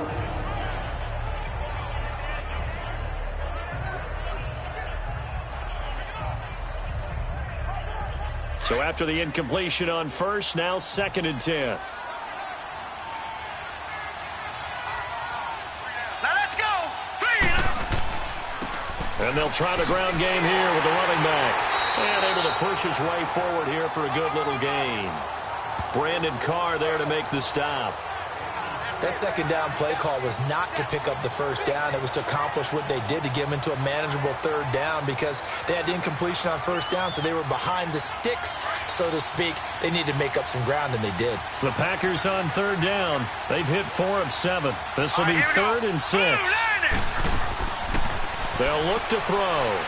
So after the incompletion on 1st, now 2nd and 10. Now let's go. Green. And they'll try the ground game here with the running back. And able to push his way forward here for a good little gain. Brandon Carr there to make the stop. That 2nd down play call was not to pick up the 1st down. It was to accomplish what they did to get them into a manageable 3rd down because they had incompletion on 1st down, so they were behind the sticks, so to speak. They needed to make up some ground, and they did. The Packers on 3rd down. They've hit 4 of 7. This will be 3rd and 6. They'll look to throw.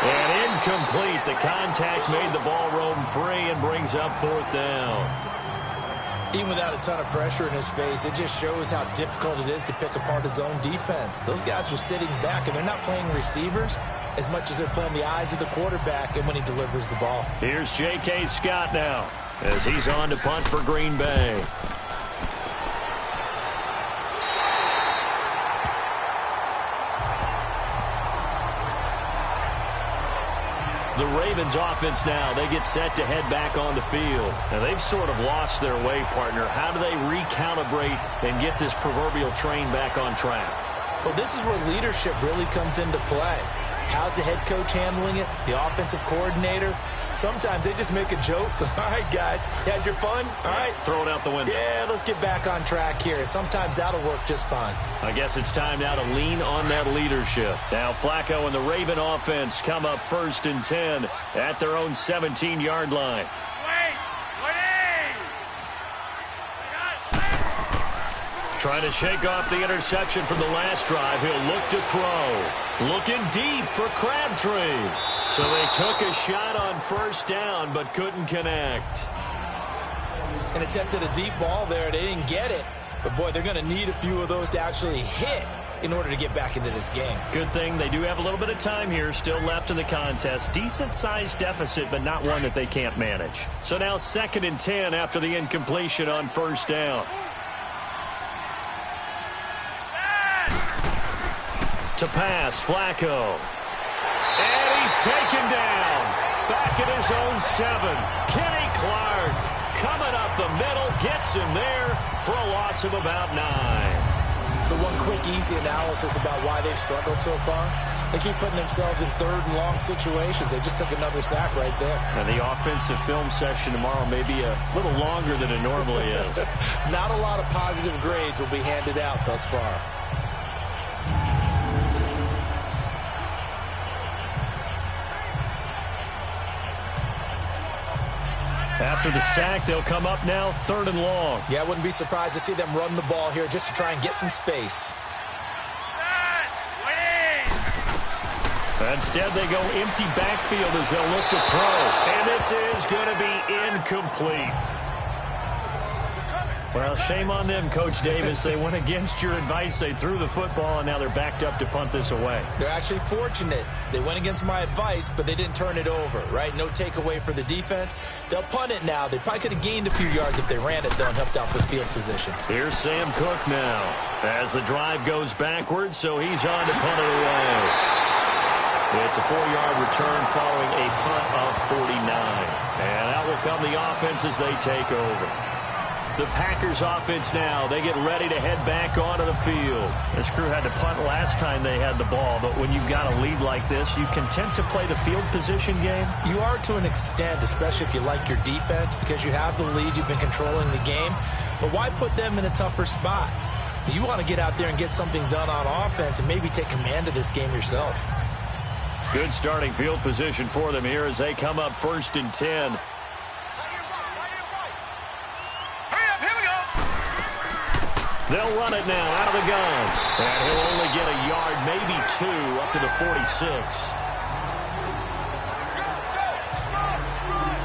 And incomplete. The contact made the ball roam free and brings up 4th down. Even without a ton of pressure in his face, it just shows how difficult it is to pick apart his own defense. Those guys are sitting back, and they're not playing receivers. as much as they're playing the eyes of the quarterback and when he delivers the ball. Here's J.K. Scott now as he's on to punt for Green Bay. The Ravens offense now, they get set to head back on the field. Now, they've sort of lost their way, partner. How do they recalibrate and get this proverbial train back on track? Well, this is where leadership really comes into play. How's the head coach handling it? The offensive coordinator? Sometimes they just make a joke. All right, guys, you had your fun? All right. Throw it out the window. Yeah, let's get back on track here. And sometimes that'll work just fine. I guess it's time now to lean on that leadership. Now Flacco and the Raven offense come up 1st and 10 at their own 17-yard line. Trying to shake off the interception from the last drive. He'll look to throw. Looking deep for Crabtree. So they took a shot on 1st down, but couldn't connect. And attempted a deep ball there. They didn't get it. But, boy, they're going to need a few of those to actually hit in order to get back into this game. Good thing they do have a little bit of time here still left in the contest. Decent-sized deficit, but not one that they can't manage. So now 2nd and 10 after the incompletion on 1st down. To pass, Flacco. And he's taken down. Back at his own 7. Kenny Clark coming up the middle, gets him there for a loss of about 9. So one quick, easy analysis about why they've struggled so far. They keep putting themselves in 3rd and long situations. They just took another sack right there. And the offensive film session tomorrow may be a little longer than it normally is. Not a lot of positive grades will be handed out thus far. After the sack, they'll come up now 3rd and long. Yeah, I wouldn't be surprised to see them run the ball here just to try and get some space. Instead, they go empty backfield as they'll look to throw. And this is going to be incomplete. Well, shame on them, Coach Davis. They went against your advice. They threw the football, and now they're backed up to punt this away. They're actually fortunate. They went against my advice, but they didn't turn it over, right? No takeaway for the defense. They'll punt it now. They probably could have gained a few yards if they ran it, though, and helped out with field position. Here's Sam Cook now as the drive goes backwards, so he's on to punt it away. It's a 4-yard return following a punt of 49. And out will come the offense as they take over. The Packers offense now, they get ready to head back onto the field. This crew had to punt last time they had the ball, but when you've got a lead like this, you content to play the field position game? You are to an extent, especially if you like your defense, because you have the lead, you've been controlling the game. But why put them in a tougher spot? You want to get out there and get something done on offense and maybe take command of this game yourself. Good starting field position for them here as they come up 1st and 10. They'll run it now out of the gun. And he'll only get a yard, maybe 2, up to the 46.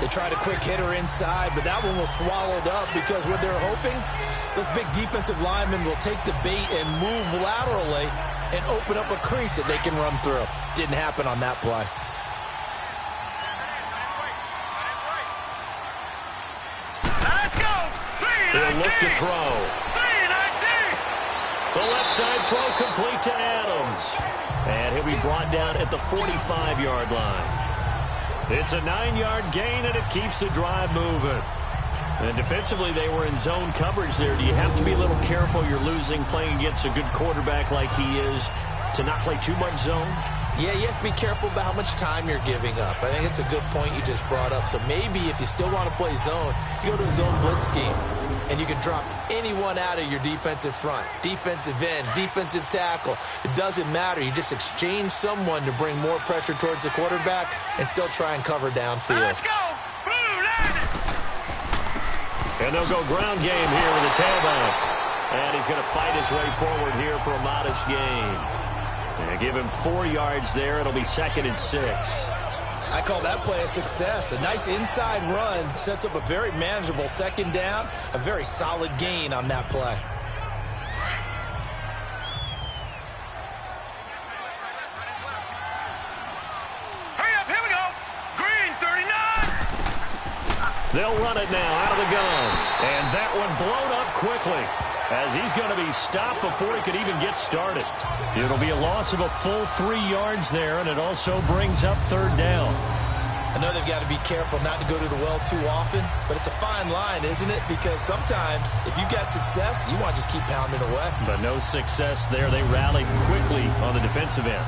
They tried a quick hitter inside, but that one was swallowed up because what they're hoping, those big defensive linemen will take the bait and move laterally and open up a crease that they can run through. Didn't happen on that play. Let's go. He'll look to throw. The left side throw complete to Adams. And he'll be brought down at the 45-yard line. It's a 9-yard gain, and it keeps the drive moving. And defensively, they were in zone coverage there. Do you have to be a little careful? You're losing playing against a good quarterback like he is to not play too much zone? Yeah, you have to be careful about how much time you're giving up. I think it's a good point you just brought up. So maybe if you still want to play zone, you go to a zone blitz scheme. And you can drop anyone out of your defensive front. Defensive end, defensive tackle. It doesn't matter. You just exchange someone to bring more pressure towards the quarterback and still try and cover downfield. Let's go. And they'll go ground game here with the tailback. And he's going to fight his way forward here for a modest gain. And give him 4 yards there. It'll be 2nd and 6. I call that play a success. A nice inside run sets up a very manageable 2nd down. A very solid gain on that play. They'll run it now out of the gun. And that one blown up quickly as he's going to be stopped before he could even get started. It'll be a loss of a full 3 yards there, and it also brings up third down. I know they've got to be careful not to go to the well too often, but it's a fine line, isn't it? Because sometimes if you've got success, you want to just keep pounding away. But no success there. They rallied quickly on the defensive end.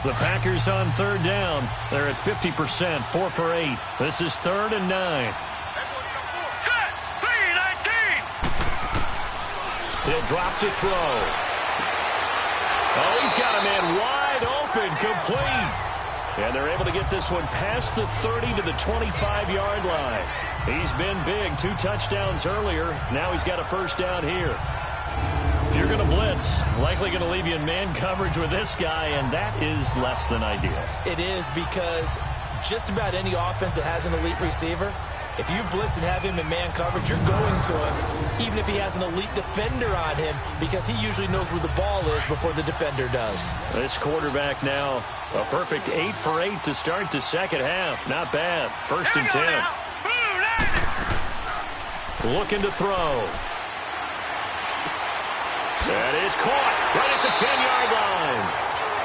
The Packers on third down. They're at 50%, 4 for 8. This is 3rd and 9. Set. 3-19. He'll drop to throw. Oh, he's got a man wide open, complete. And they're able to get this one past the 30 to the 25-yard line. He's been big, 2 touchdowns earlier. Now he's got a first down here. If you're going to blitz, likely going to leave you in man coverage with this guy, and that is less than ideal. It is, because just about any offense that has an elite receiver, if you blitz and have him in man coverage, you're going to him, even if he has an elite defender on him, because he usually knows where the ball is before the defender does. This quarterback now, a perfect 8 for 8 to start the second half. Not bad. 1st and 10. Looking to throw. That is caught right at the 10-yard line.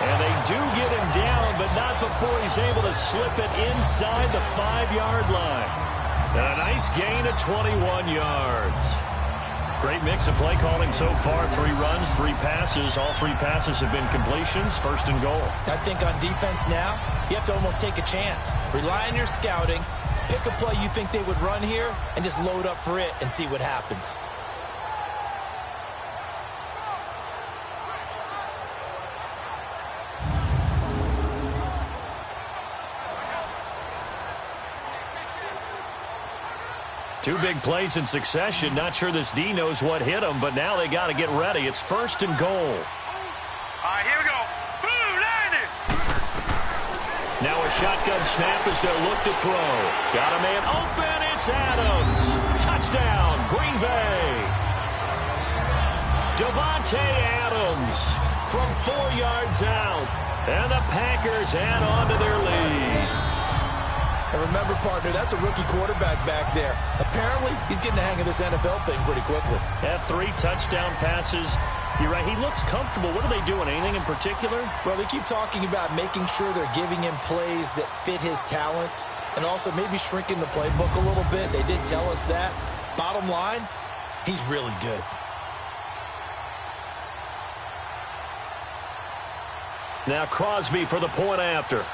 And they do get him down, but not before he's able to slip it inside the 5-yard line. And a nice gain of 21 yards. Great mix of play calling so far. 3 runs, 3 passes. All 3 passes have been completions. 1st and goal. I think on defense now, you have to almost take a chance. Rely on your scouting. Pick a play you think they would run here and just load up for it and see what happens. Two big plays in succession. Not sure this D knows what hit him, but now they got to get ready. It's 1st and goal. All right, here we go. Now a shotgun snap as they'll look to throw. Got a man open. It's Adams. Touchdown, Green Bay. Davante Adams from 4 yards out. And the Packers add on to their lead. And remember, partner, that's a rookie quarterback back there. Apparently, he's getting the hang of this NFL thing pretty quickly. Had 3 touchdown passes. You're right, he looks comfortable. What are they doing? Anything in particular? Well, they keep talking about making sure they're giving him plays that fit his talents and also maybe shrinking the playbook a little bit. They did tell us that. Bottom line, he's really good. Now Crosby for the point after.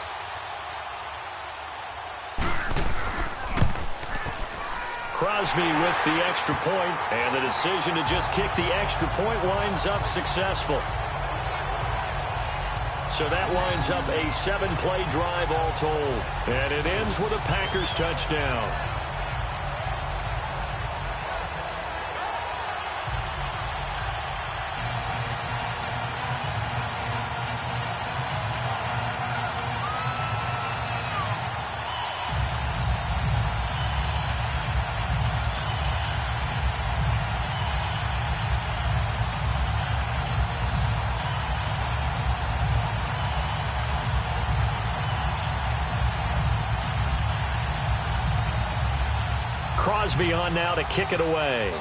Crosby with the extra point, and the decision to just kick the extra point winds up successful. So that winds up a 7-play drive all told, and it ends with a Packers touchdown. Crosby on now to kick it away.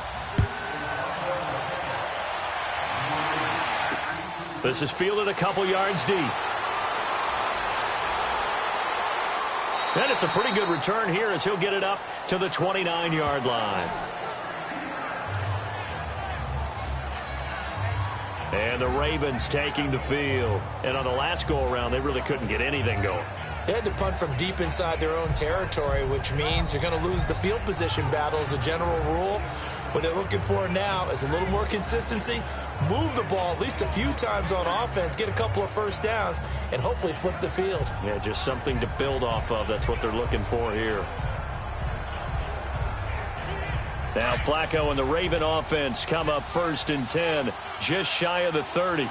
This is fielded a couple yards deep. And it's a pretty good return here as he'll get it up to the 29-yard line. And the Ravens taking the field. And on the last go-around, they really couldn't get anything going. They had to punt from deep inside their own territory, which means you're going to lose the field position battle as a general rule. What they're looking for now is a little more consistency, move the ball at least a few times on offense, get a couple of first downs, and hopefully flip the field. Yeah, just something to build off of. That's what they're looking for here. Now Flacco and the Raven offense come up 1st and 10, just shy of the 30.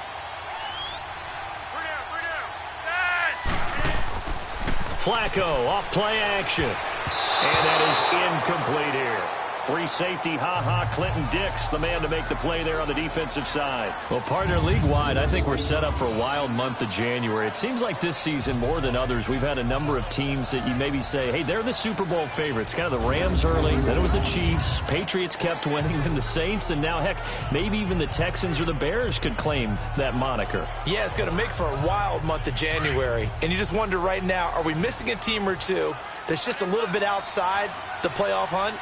Flacco off play action. And that is incomplete here. Free safety, Clinton Dix, the man to make the play there on the defensive side. Well, partner, league-wide, I think we're set up for a wild month of January. It seems like this season, more than others, we've had a number of teams that you maybe say, hey, they're the Super Bowl favorites. Kind of the Rams early, then it was the Chiefs. Patriots kept winning, and the Saints, and now, heck, maybe even the Texans or the Bears could claim that moniker. Yeah, it's going to make for a wild month of January. And you just wonder right now, are we missing a team or two that's just a little bit outside the playoff hunt?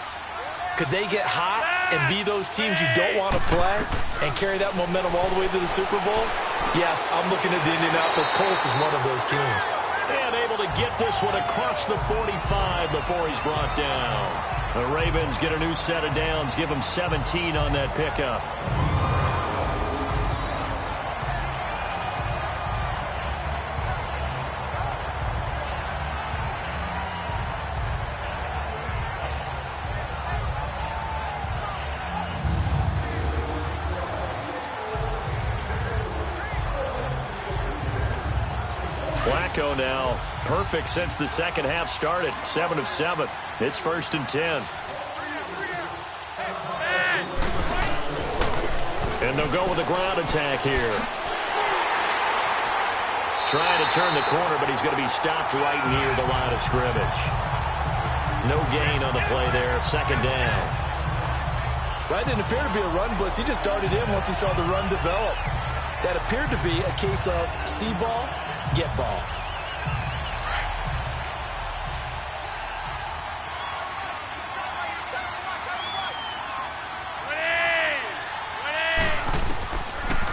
Could they get hot and be those teams you don't want to play and carry that momentum all the way to the Super Bowl? Yes, I'm looking at the Indianapolis Colts as one of those teams. And able to get this one across the 45 before he's brought down. The Ravens get a new set of downs, give them 17 on that pickup. Flacco now, perfect since the second half started, 7 of 7. It's 1st and 10. And they'll go with a ground attack here. Trying to turn the corner, but he's going to be stopped right near the line of scrimmage. No gain on the play there, 2nd down. Right, didn't appear to be a run blitz. He just darted in once he saw the run develop. That appeared to be a case of see ball, get ball.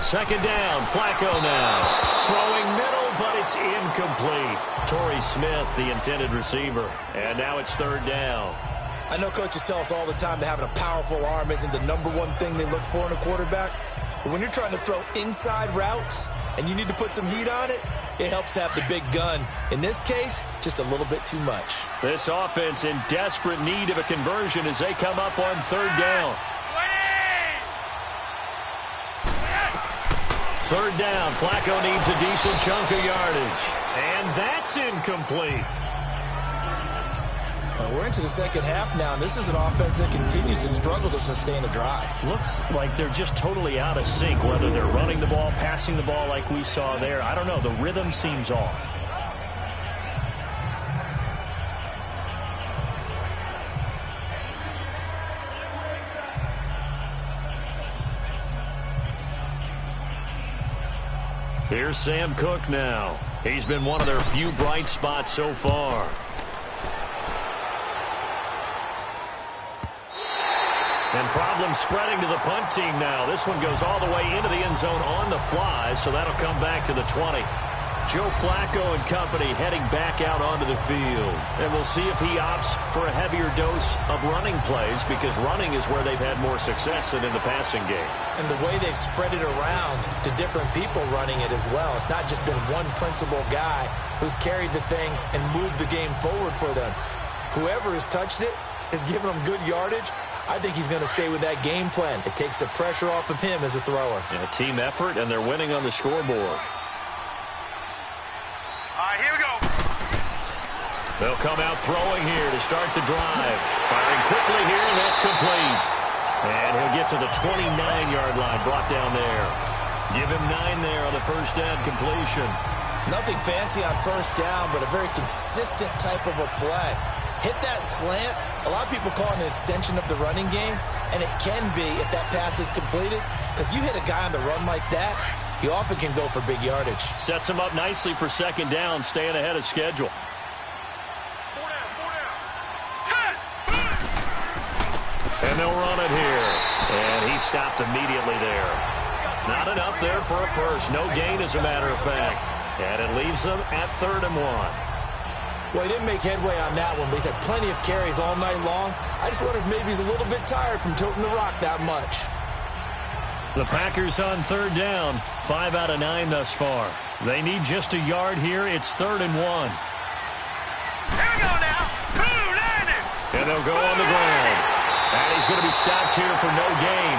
Second down, Flacco now. Throwing middle, but it's incomplete. Torrey Smith, the intended receiver. And now it's 3rd down. I know coaches tell us all the time that having a powerful arm isn't the #1 thing they look for in a quarterback. But when you're trying to throw inside routes and you need to put some heat on it, it helps to have the big gun. In this case, just a little bit too much. This offense in desperate need of a conversion as they come up on 3rd down. 3rd down, Flacco needs a decent chunk of yardage. And that's incomplete. We're into the second half now, and this is an offense that continues to struggle to sustain a drive. Looks like they're just totally out of sync, whether they're running the ball, passing the ball like we saw there. I don't know. The rhythm seems off. Here's Sam Cook now. He's been one of their few bright spots so far. And problems spreading to the punt team now. This one goes all the way into the end zone on the fly, so that'll come back to the 20. Joe Flacco and company heading back out onto the field. And we'll see if he opts for a heavier dose of running plays, because running is where they've had more success than in the passing game. And the way they've spread it around to different people running it as well. It's not just been one principal guy who's carried the thing and moved the game forward for them. Whoever has touched it has given them good yardage. I think he's going to stay with that game plan. It takes the pressure off of him as a thrower. And a team effort, and they're winning on the scoreboard. All right, here we go. They'll come out throwing here to start the drive. Firing quickly here, and that's complete. And he'll get to the 29-yard line, brought down there. Give him 9 there on the first down completion. Nothing fancy on first down, but a very consistent type of a play. Hit that slant. A lot of people call it an extension of the running game, and it can be if that pass is completed, because you hit a guy on the run like that, he often can go for big yardage. Sets him up nicely for second down, staying ahead of schedule. And they'll run it here. And he stopped immediately there. Not enough there for a first. No gain, as a matter of fact. And it leaves them at 3rd and 1. Well, he didn't make headway on that one, but he's had plenty of carries all night long. I just wonder if maybe he's a little bit tired from toting the rock that much. The Packers on 3rd down. 5 out of 9 thus far. They need just a yard here. It's 3rd and 1. Here we go now. And they'll go on the ground. And he's going to be stopped here for no gain.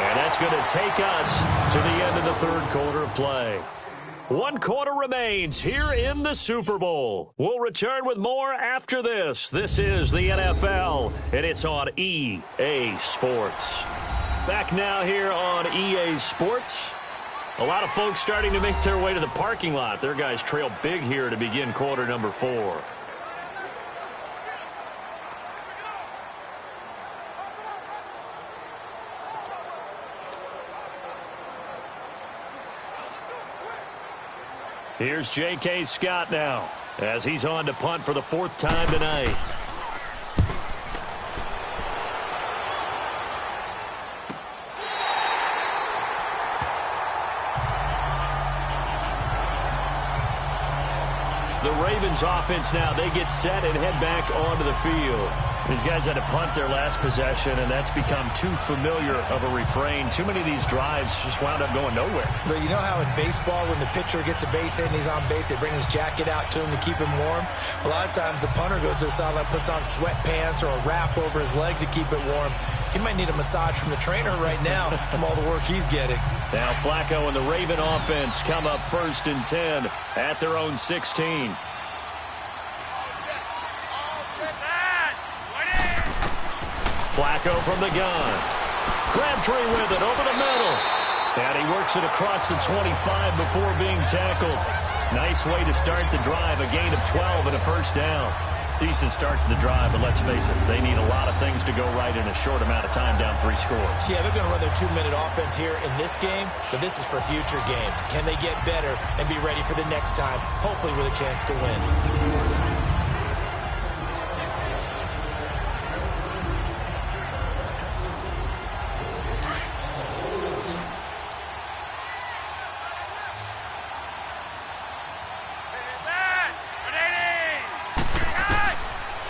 And that's going to take us to the end of the 3rd quarter of play. 1 quarter remains here in the Super Bowl. We'll return with more after this. This is the NFL, and it's on EA Sports. Back now here on EA Sports. A lot of folks starting to make their way to the parking lot. Their guys trail big here to begin quarter number 4. Here's J.K. Scott now as he's on to punt for the 4th time tonight. The Ravens offense now, they get set and head back onto the field. These guys had to punt their last possession, and that's become too familiar of a refrain. Too many of these drives just wound up going nowhere. But you know how in baseball, when the pitcher gets a base hit and he's on base, they bring his jacket out to him to keep him warm? A lot of times the punter goes to the sideline, puts on sweatpants or a wrap over his leg to keep it warm. He might need a massage from the trainer right now from all the work he's getting. Now Flacco and the Raven offense come up 1st and 10 at their own 16. Flacco from the gun. Crabtree with it over the middle. And he works it across the 25 before being tackled. Nice way to start the drive. A gain of 12 and a 1st down. Decent start to the drive, but let's face it, they need a lot of things to go right in a short amount of time, down 3 scores. Yeah, they're going to run their 2-minute offense here in this game, but this is for future games. Can they get better and be ready for the next time, hopefully with a chance to win?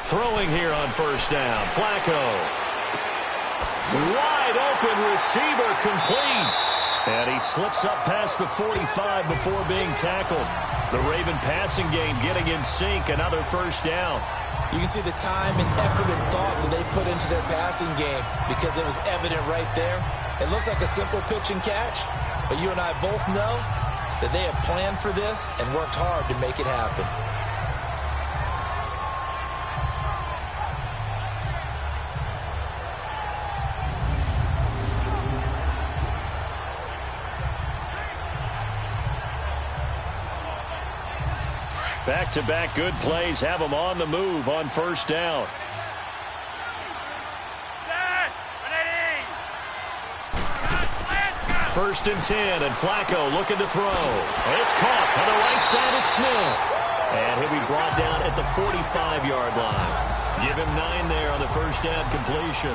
Throwing here on 1st down. Flacco. Wide open receiver complete. And he slips up past the 45 before being tackled. The Raven passing game getting in sync. Another 1st down. You can see the time and effort and thought that they put into their passing game because it was evident right there. It looks like a simple pitch and catch, but you and I both know that they have planned for this and worked hard to make it happen. Back-to-back good plays have them on the move on 1st down. First and 10, and Flacco looking to throw. It's caught on the right side at Smith. And he'll be brought down at the 45-yard line. Give him 9 there on the 1st down completion.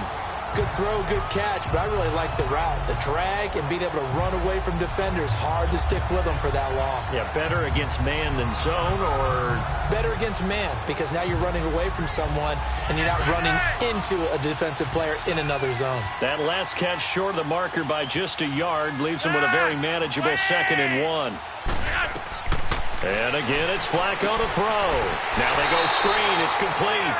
Good throw, good catch, but I really like the route. The drag and being able to run away from defenders, hard to stick with them for that long. Yeah, better against man than zone, or? Better against man, because now you're running away from someone and you're not running into a defensive player in another zone. That last catch short of the marker by just a yard leaves him with a very manageable 2nd and 1. And again, it's Flacco to throw. Now they go screen. It's complete.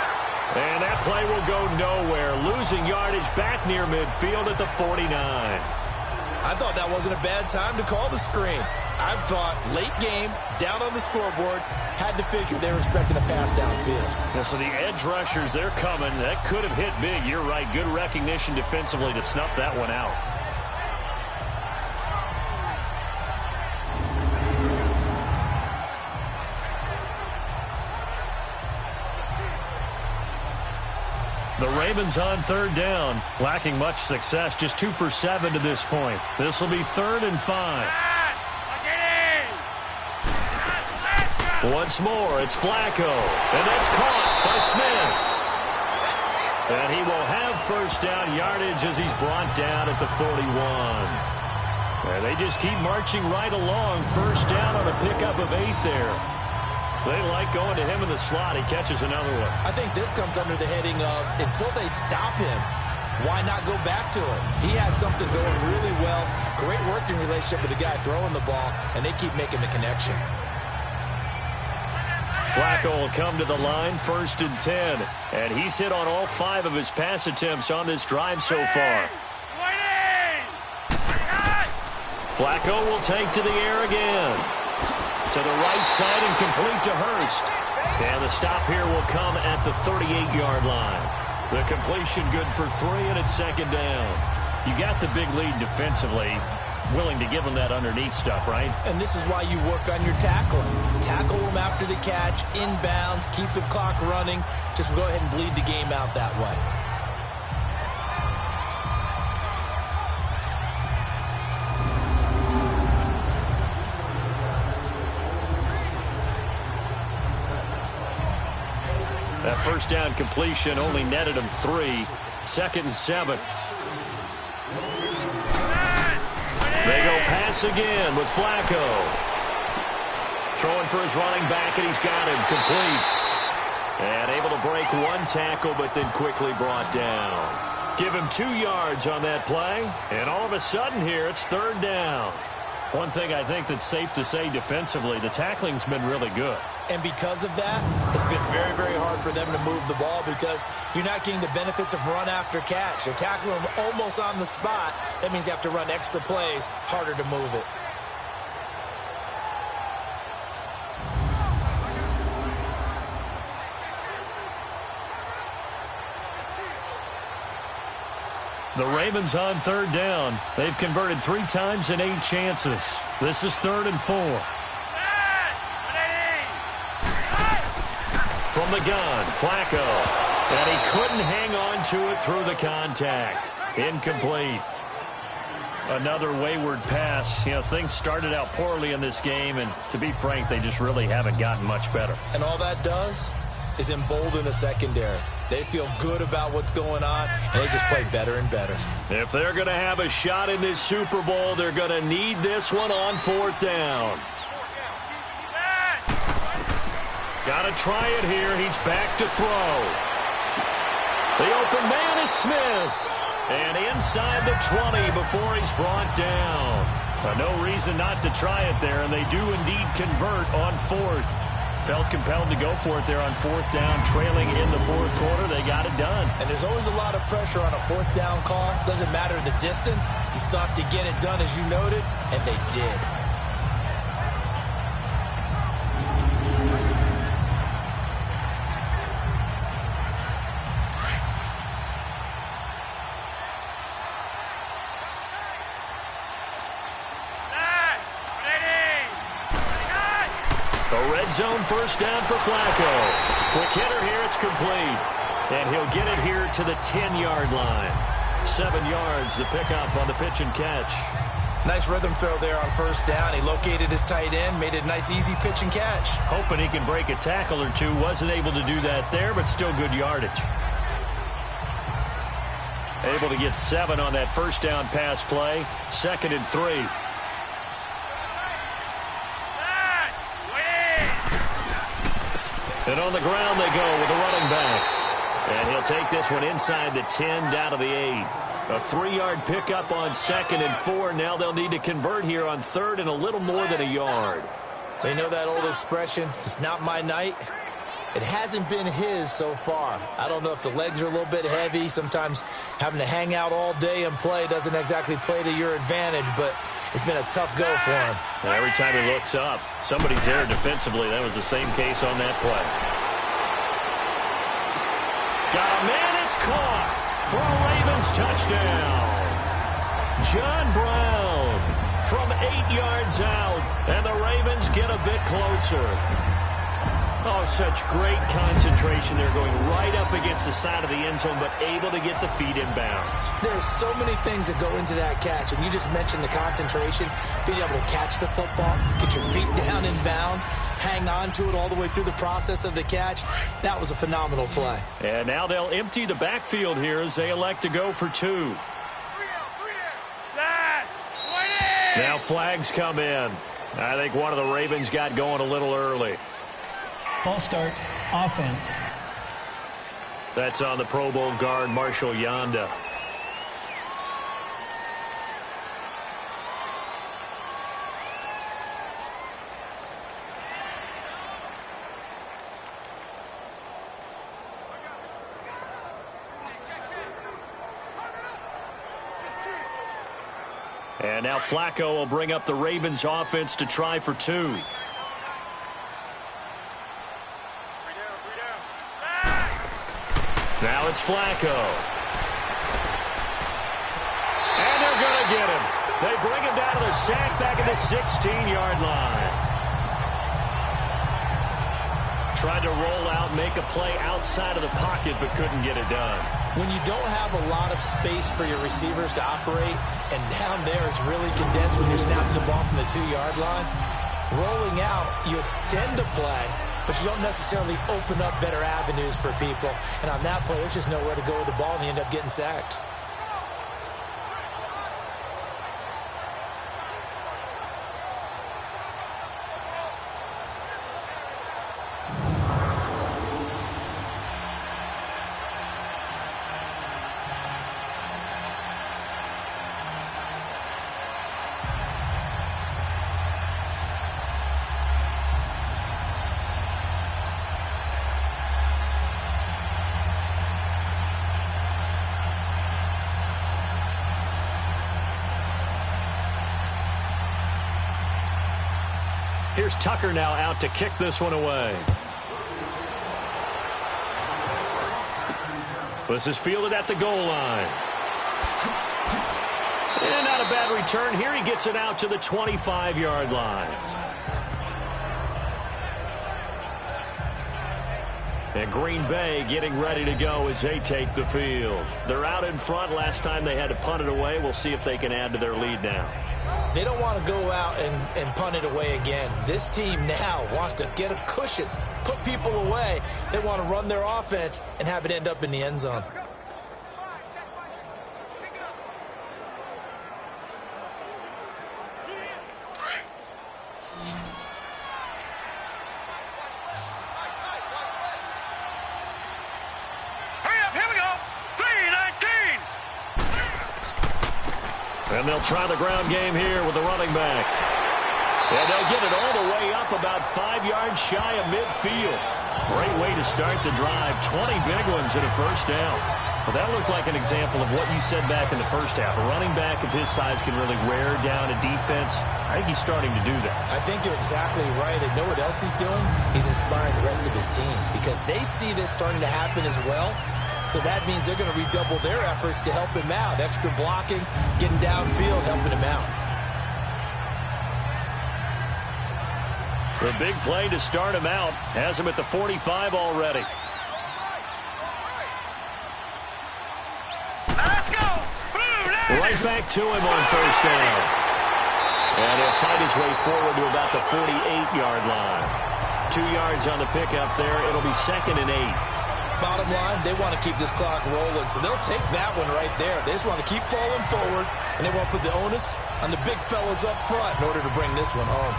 And that play will go nowhere. Losing yardage back near midfield at the 49. I thought that wasn't a bad time to call the screen. I thought late game, down on the scoreboard, had to figure they were expecting a pass downfield. Yeah, so the edge rushers, they're coming. That could have hit big. You're right. Good recognition defensively to snuff that one out. The Ravens on 3rd down, lacking much success, just 2 for 7 to this point. This will be 3rd and 5. Once more, it's Flacco, and that's caught by Smith. And he will have 1st down yardage as he's brought down at the 41. And they just keep marching right along. 1st down on a pickup of 8 there. They like going to him in the slot. He catches another one. I think this comes under the heading of, until they stop him, why not go back to it? He has something going really well. Great working relationship with the guy throwing the ball, and they keep making the connection. Flacco will come to the line, 1st and 10. And he's hit on all 5 of his pass attempts on this drive so far. Flacco will take to the air again. To the right side and complete to Hurst. And the stop here will come at the 38-yard line. The completion good for 3, and it's second down. You got the big lead defensively. Willing to give them that underneath stuff, right? And this is why you work on your tackling. Tackle them after the catch, inbounds, keep the clock running. Just go ahead and bleed the game out that way. That first down completion only netted him 3. 2nd and 7. They go pass again with Flacco. Throwing for his running back, and he's got him complete. And able to break 1 tackle, but then quickly brought down. Give him 2 yards on that play, and all of a sudden here, it's 3rd down. One thing I think that's safe to say defensively, the tackling's been really good. And because of that, it's been very, very hard for them to move the ball because you're not getting the benefits of run after catch. You're tackling them almost on the spot. That means you have to run extra plays, harder to move it. The Ravens on 3rd down. They've converted 3 times in 8 chances. This is 3rd and 4. From the gun, Flacco. And he couldn't hang on to it through the contact. Incomplete. Another wayward pass. You know, things started out poorly in this game, and to be frank, they just really haven't gotten much better. And all that does is embolden a secondary. They feel good about what's going on, and they just play better and better. If they're going to have a shot in this Super Bowl, they're going to need this one on 4th down. Got to try it here. He's back to throw. The open man is Smith. And inside the 20 before he's brought down. No reason not to try it there, and they do indeed convert on 4th. Felt compelled to go for it there on 4th down, trailing in the 4th quarter. They got it done. And there's always a lot of pressure on a 4th down call. Doesn't matter the distance. You still have to get it done, as you noted, and they did. A red zone first down for Flacco. Quick hitter here, it's complete. And he'll get it here to the 10-yard line. 7 yards, the pickup on the pitch and catch. Nice rhythm throw there on 1st down. He located his tight end, made it a nice, easy pitch and catch. Hoping he can break a tackle or two. Wasn't able to do that there, but still good yardage. Able to get 7 on that first down pass play. 2nd and 3. And on the ground they go with the running back. And he'll take this one inside the 10, down to the 8. A 3-yard pickup on 2nd and 4. Now they'll need to convert here on 3rd and a little more than a yard. They know that old expression, it's not my night. It hasn't been his so far. I don't know if the legs are a little bit heavy. Sometimes having to hang out all day and play doesn't exactly play to your advantage, but it's been a tough go for him. Well, every time he looks up, somebody's there defensively. That was the same case on that play. Got a man, it's caught for a Ravens touchdown. John Brown from 8 yards out, and the Ravens get a bit closer. Oh, such great concentration. They're going right up against the side of the end zone, but able to get the feet in bounds. There's so many things that go into that catch, and you just mentioned the concentration, being able to catch the football, get your feet down in bounds, hang on to it all the way through the process of the catch. That was a phenomenal play. And now they'll empty the backfield here as they elect to go for 2. Now flags come in. I think one of the Ravens got going a little early. False start, offense. That's on the Pro Bowl guard, Marshall Yanda. And now Flacco will bring up the Ravens offense to try for 2. Now it's Flacco. And they're going to get him. They bring him down to the sack back at the 16-yard line. Tried to roll out, make a play outside of the pocket, but couldn't get it done. When you don't have a lot of space for your receivers to operate, and down there it's really condensed when you're snapping the ball from the 2-yard line, rolling out, you extend the play, but you don't necessarily open up better avenues for people. And on that play, there's just nowhere to go with the ball, and you end up getting sacked. Here's Tucker now out to kick this one away. This is fielded at the goal line. And not a bad return here. He gets it out to the 25-yard line. And Green Bay getting ready to go as they take the field. They're out in front. Last time they had to punt it away. We'll see if they can add to their lead now. They don't want to go out and punt it away again. This team now wants to get a cushion, put people away. They want to run their offense and have it end up in the end zone. And they'll try the ground game here with the running back. And they'll get it all the way up about 5 yards shy of midfield. Great way to start the drive. 20 big ones and a first down. Well, that looked like an example of what you said back in the first half. A running back of his size can really wear down a defense. I think he's starting to do that. I think you're exactly right. And know what else he's doing? He's inspiring the rest of his team because they see this starting to happen as well. So that means they're going to redouble their efforts to help him out. Extra blocking, getting downfield, helping him out. The big play to start him out has him at the 45 already. Let's go! Right back to him on first down. And he'll fight his way forward to about the 48-yard line. 2 yards on the pickup there. It'll be 2nd and 8. Bottom line, they want to keep this clock rolling, so they'll take that one right there. They just want to keep falling forward, and they want to put the onus on the big fellas up front in order to bring this one home.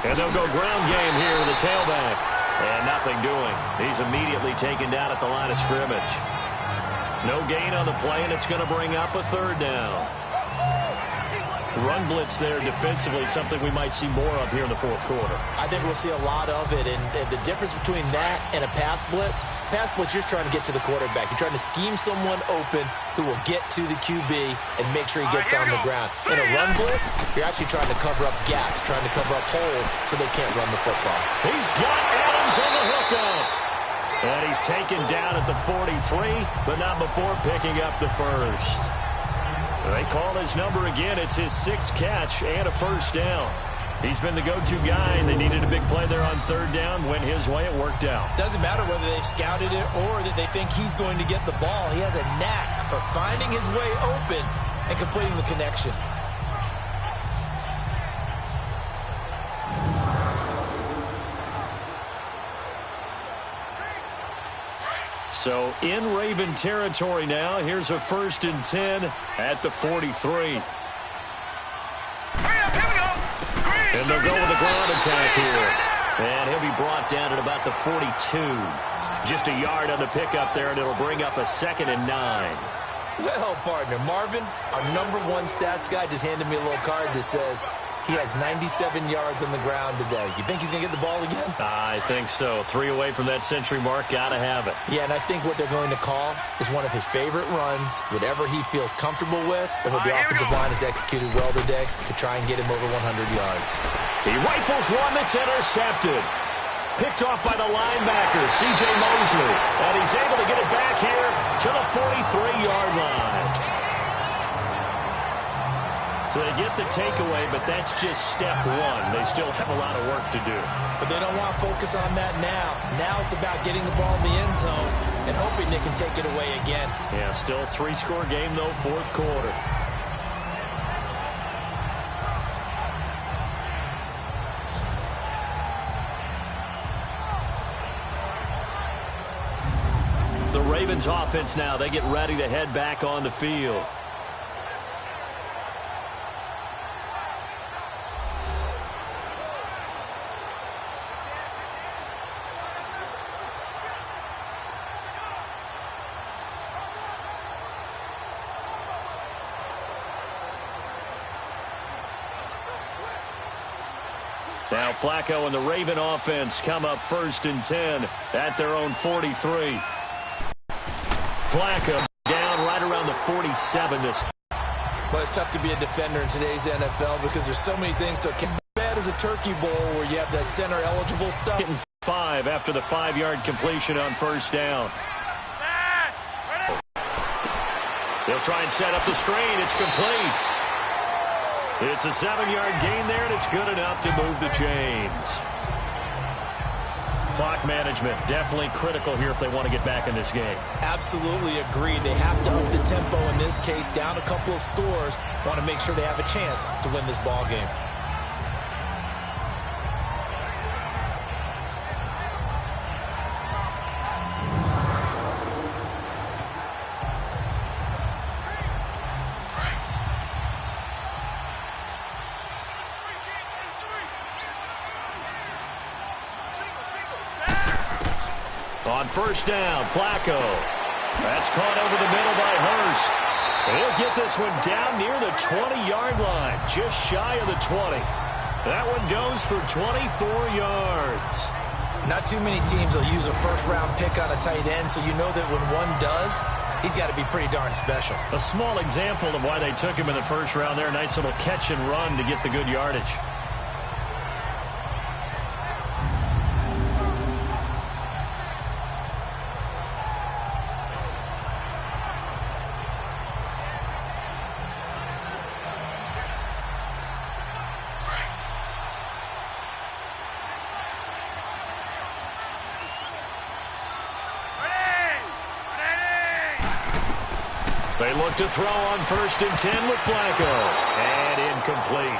And they'll go ground game here with the tailback. And nothing doing. He's immediately taken down at the line of scrimmage. No gain on the play, and it's going to bring up a 3rd down. Run blitz there defensively, something we might see more of here in the 4th quarter. I think we'll see a lot of it, and the difference between that and a pass blitz, you're just trying to get to the quarterback. You're trying to scheme someone open who will get to the QB and make sure he gets on the ground. In a run blitz, you're actually trying to cover up gaps, trying to cover up holes so they can't run the football. He's got Adams on the hookup. And he's taken down at the 43, but not before picking up the first. They call his number again. It's his 6th catch and a first down. He's been the go-to guy, and they needed a big play there on 3rd down. Went his way. It worked out. Doesn't matter whether they've scouted it or that they think he's going to get the ball. He has a knack for finding his way open and completing the connection. So in Raven territory now. Here's a 1st and 10 at the 43. And they'll go with a ground attack here. And he'll be brought down at about the 42. Just a yard on the pickup there, and it'll bring up a 2nd and 9. Well, partner, Marvin, our #1 stats guy just handed me a little card that says, He has 97 yards on the ground today. You think he's going to get the ball again? I think so. 3 away from that century mark. Got to have it. Yeah, and I think what they're going to call is one of his favorite runs, whatever he feels comfortable with, and what the offensive line has executed well today to try and get him over 100 yards. He rifles one that's intercepted. Picked off by the linebacker, C.J. Mosley. And he's able to get it back here to the 43-yard line. So they get the takeaway, but that's just step one. They still have a lot of work to do. But they don't want to focus on that now. Now it's about getting the ball in the end zone and hoping they can take it away again. Yeah, still a 3-score game, though, fourth quarter. The Ravens offense now, they get ready to head back on the field. Now Flacco and the Raven offense come up 1st and 10 at their own 43. Flacco down right around the 47 this. Well, it's tough to be a defender in today's NFL because there's so many things to it. As bad as a turkey bowl where you have that center-eligible stuff. Getting 5 after the 5-yard completion on 1st down. They'll try and set up the screen. It's complete. It's a 7-yard gain there, and it's good enough to move the chains. Clock management, definitely critical here if they want to get back in this game. Absolutely agree. They have to up the tempo in this case, down a couple of scores. Want to make sure they have a chance to win this ball game. On 1st down, Flacco. That's caught over the middle by Hurst. He'll get this one down near the 20-yard line, just shy of the 20. That one goes for 24 yards. Not too many teams will use a first-round pick on a tight end, so you know that when one does, he's got to be pretty darn special. A small example of why they took him in the 1st round there. Nice little catch and run to get the good yardage. They look to throw on 1st and 10 with Flacco. And incomplete.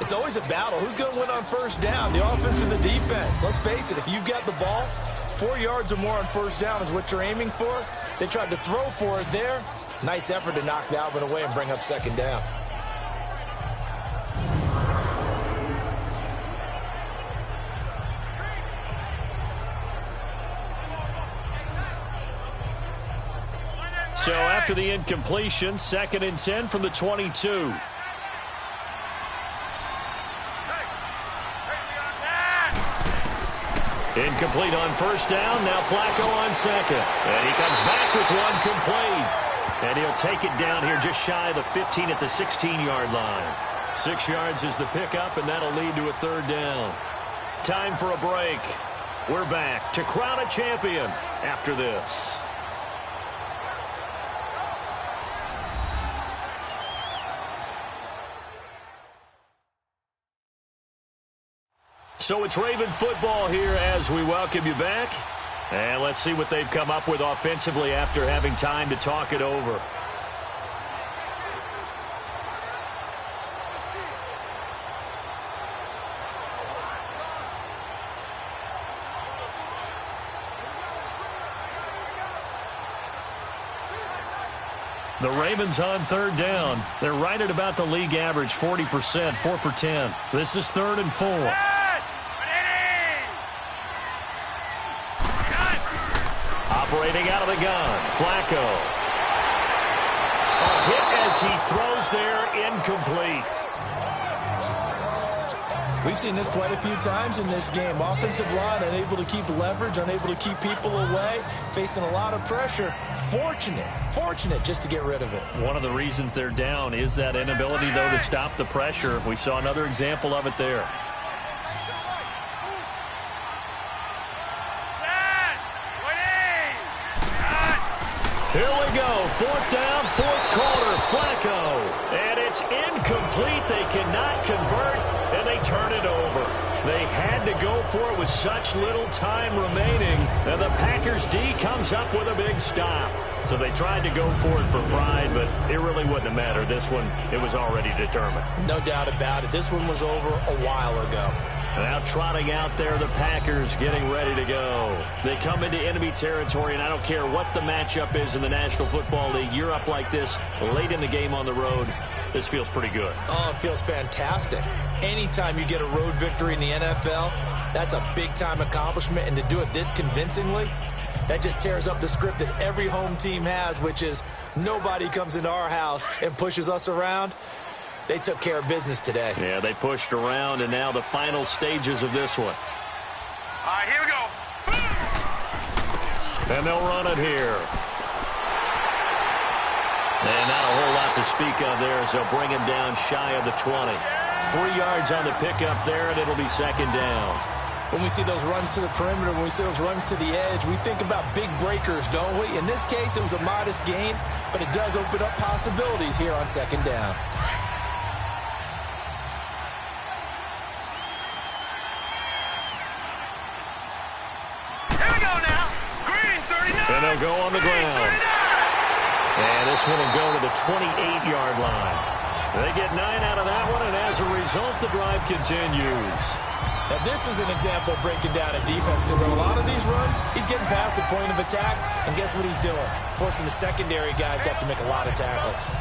It's always a battle. Who's going to win on 1st down, the offense or the defense? Let's face it, if you've got the ball, 4 yards or more on 1st down is what you're aiming for. They tried to throw for it there. Nice effort to knock that one away and bring up 2nd down. So after the incompletion, 2nd and 10 from the 22. Incomplete on 1st down. Now Flacco on 2nd. And he comes back with one complete. And he'll take it down here just shy of the 15 at the 16-yard line. 6 yards is the pickup, and that'll lead to a 3rd down. Time for a break. We're back to crown a champion after this. So it's Raven football here as we welcome you back. And let's see what they've come up with offensively after having time to talk it over. The Ravens on 3rd down. They're right at about the league average, 40%, 4 for 10. This is 3rd and 4. Operating out of the gun, Flacco. A hit as he throws there, incomplete. We've seen this quite a few times in this game. Offensive line unable to keep leverage, unable to keep people away, facing a lot of pressure. Fortunate just to get rid of it. One of the reasons they're down is that inability, though, to stop the pressure. We saw another example of it there. Here we go. 4th down, 4th quarter. Flacco. And it's incomplete. They cannot convert, and they turn it over. They had to go for it with such little time remaining, and the Packers D comes up with a big stop. So they tried to go for it for pride, but it really wouldn't have mattered. This one, it was already determined. No doubt about it. This one was over a while ago. Now trotting out there, the Packers getting ready to go. They come into enemy territory, and I don't care what the matchup is in the National Football League. You're up like this late in the game on the road. This feels pretty good. Oh, it feels fantastic. Anytime you get a road victory in the NFL, that's a big-time accomplishment, and to do it this convincingly, that just tears up the script that every home team has, which is nobody comes into our house and pushes us around. They took care of business today. Yeah, they pushed around, and now the final stages of this one. All right, here we go. And they'll run it here. And not a whole lot to speak of there as they'll bring him down shy of the 20. 3 yards on the pickup there, and it'll be 2nd down. When we see those runs to the perimeter, when we see those runs to the edge, we think about big breakers, don't we? In this case, it was a modest gain, but it does open up possibilities here on 2nd down. And they'll go on the ground. And this one will go to the 28-yard line. They get 9 out of that one, and as a result, the drive continues. Now, this is an example of breaking down a defense, because on a lot of these runs, he's getting past the point of attack, and guess what he's doing? Forcing the secondary guys to have to make a lot of tackles.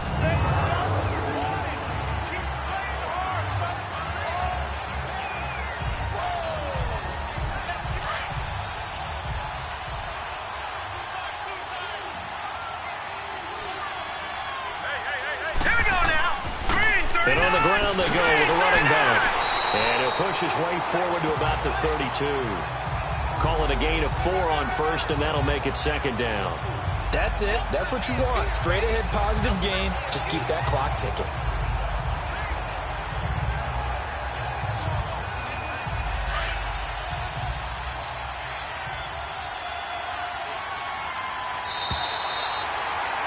And on the ground they go with a running back. And he'll push his way forward to about the 32. Call it a gain of 4 on first, and that'll make it 2nd down. That's it. That's what you want. Straight ahead positive gain. Just keep that clock ticking.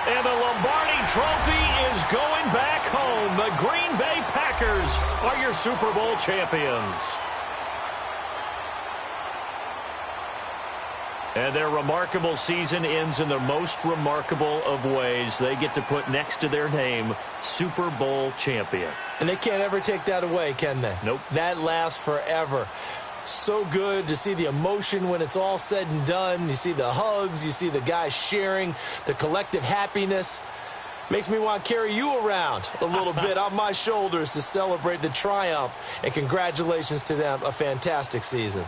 And the Lombardi Trophy is going back home. The Green Bay Packers are your Super Bowl champions. And their remarkable season ends in the most remarkable of ways. They get to put next to their name, Super Bowl champion. And they can't ever take that away, can they? Nope. That lasts forever. So good to see the emotion when it's all said and done. You see the hugs. You see the guys sharing the collective happiness. Makes me want to carry you around a little bit on my shoulders to celebrate the triumph. And congratulations to them. A fantastic season.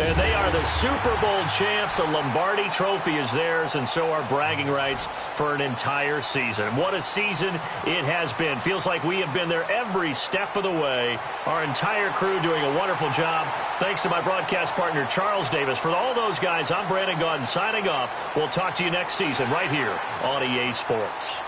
And they are the Super Bowl champs. The Lombardi Trophy is theirs, and so are bragging rights for an entire season. What a season it has been. Feels like we have been there every step of the way. Our entire crew doing a wonderful job. Thanks to my broadcast partner, Charles Davis. For all those guys, I'm Brandon Gaudin signing off. We'll talk to you next season right here on EA Sports.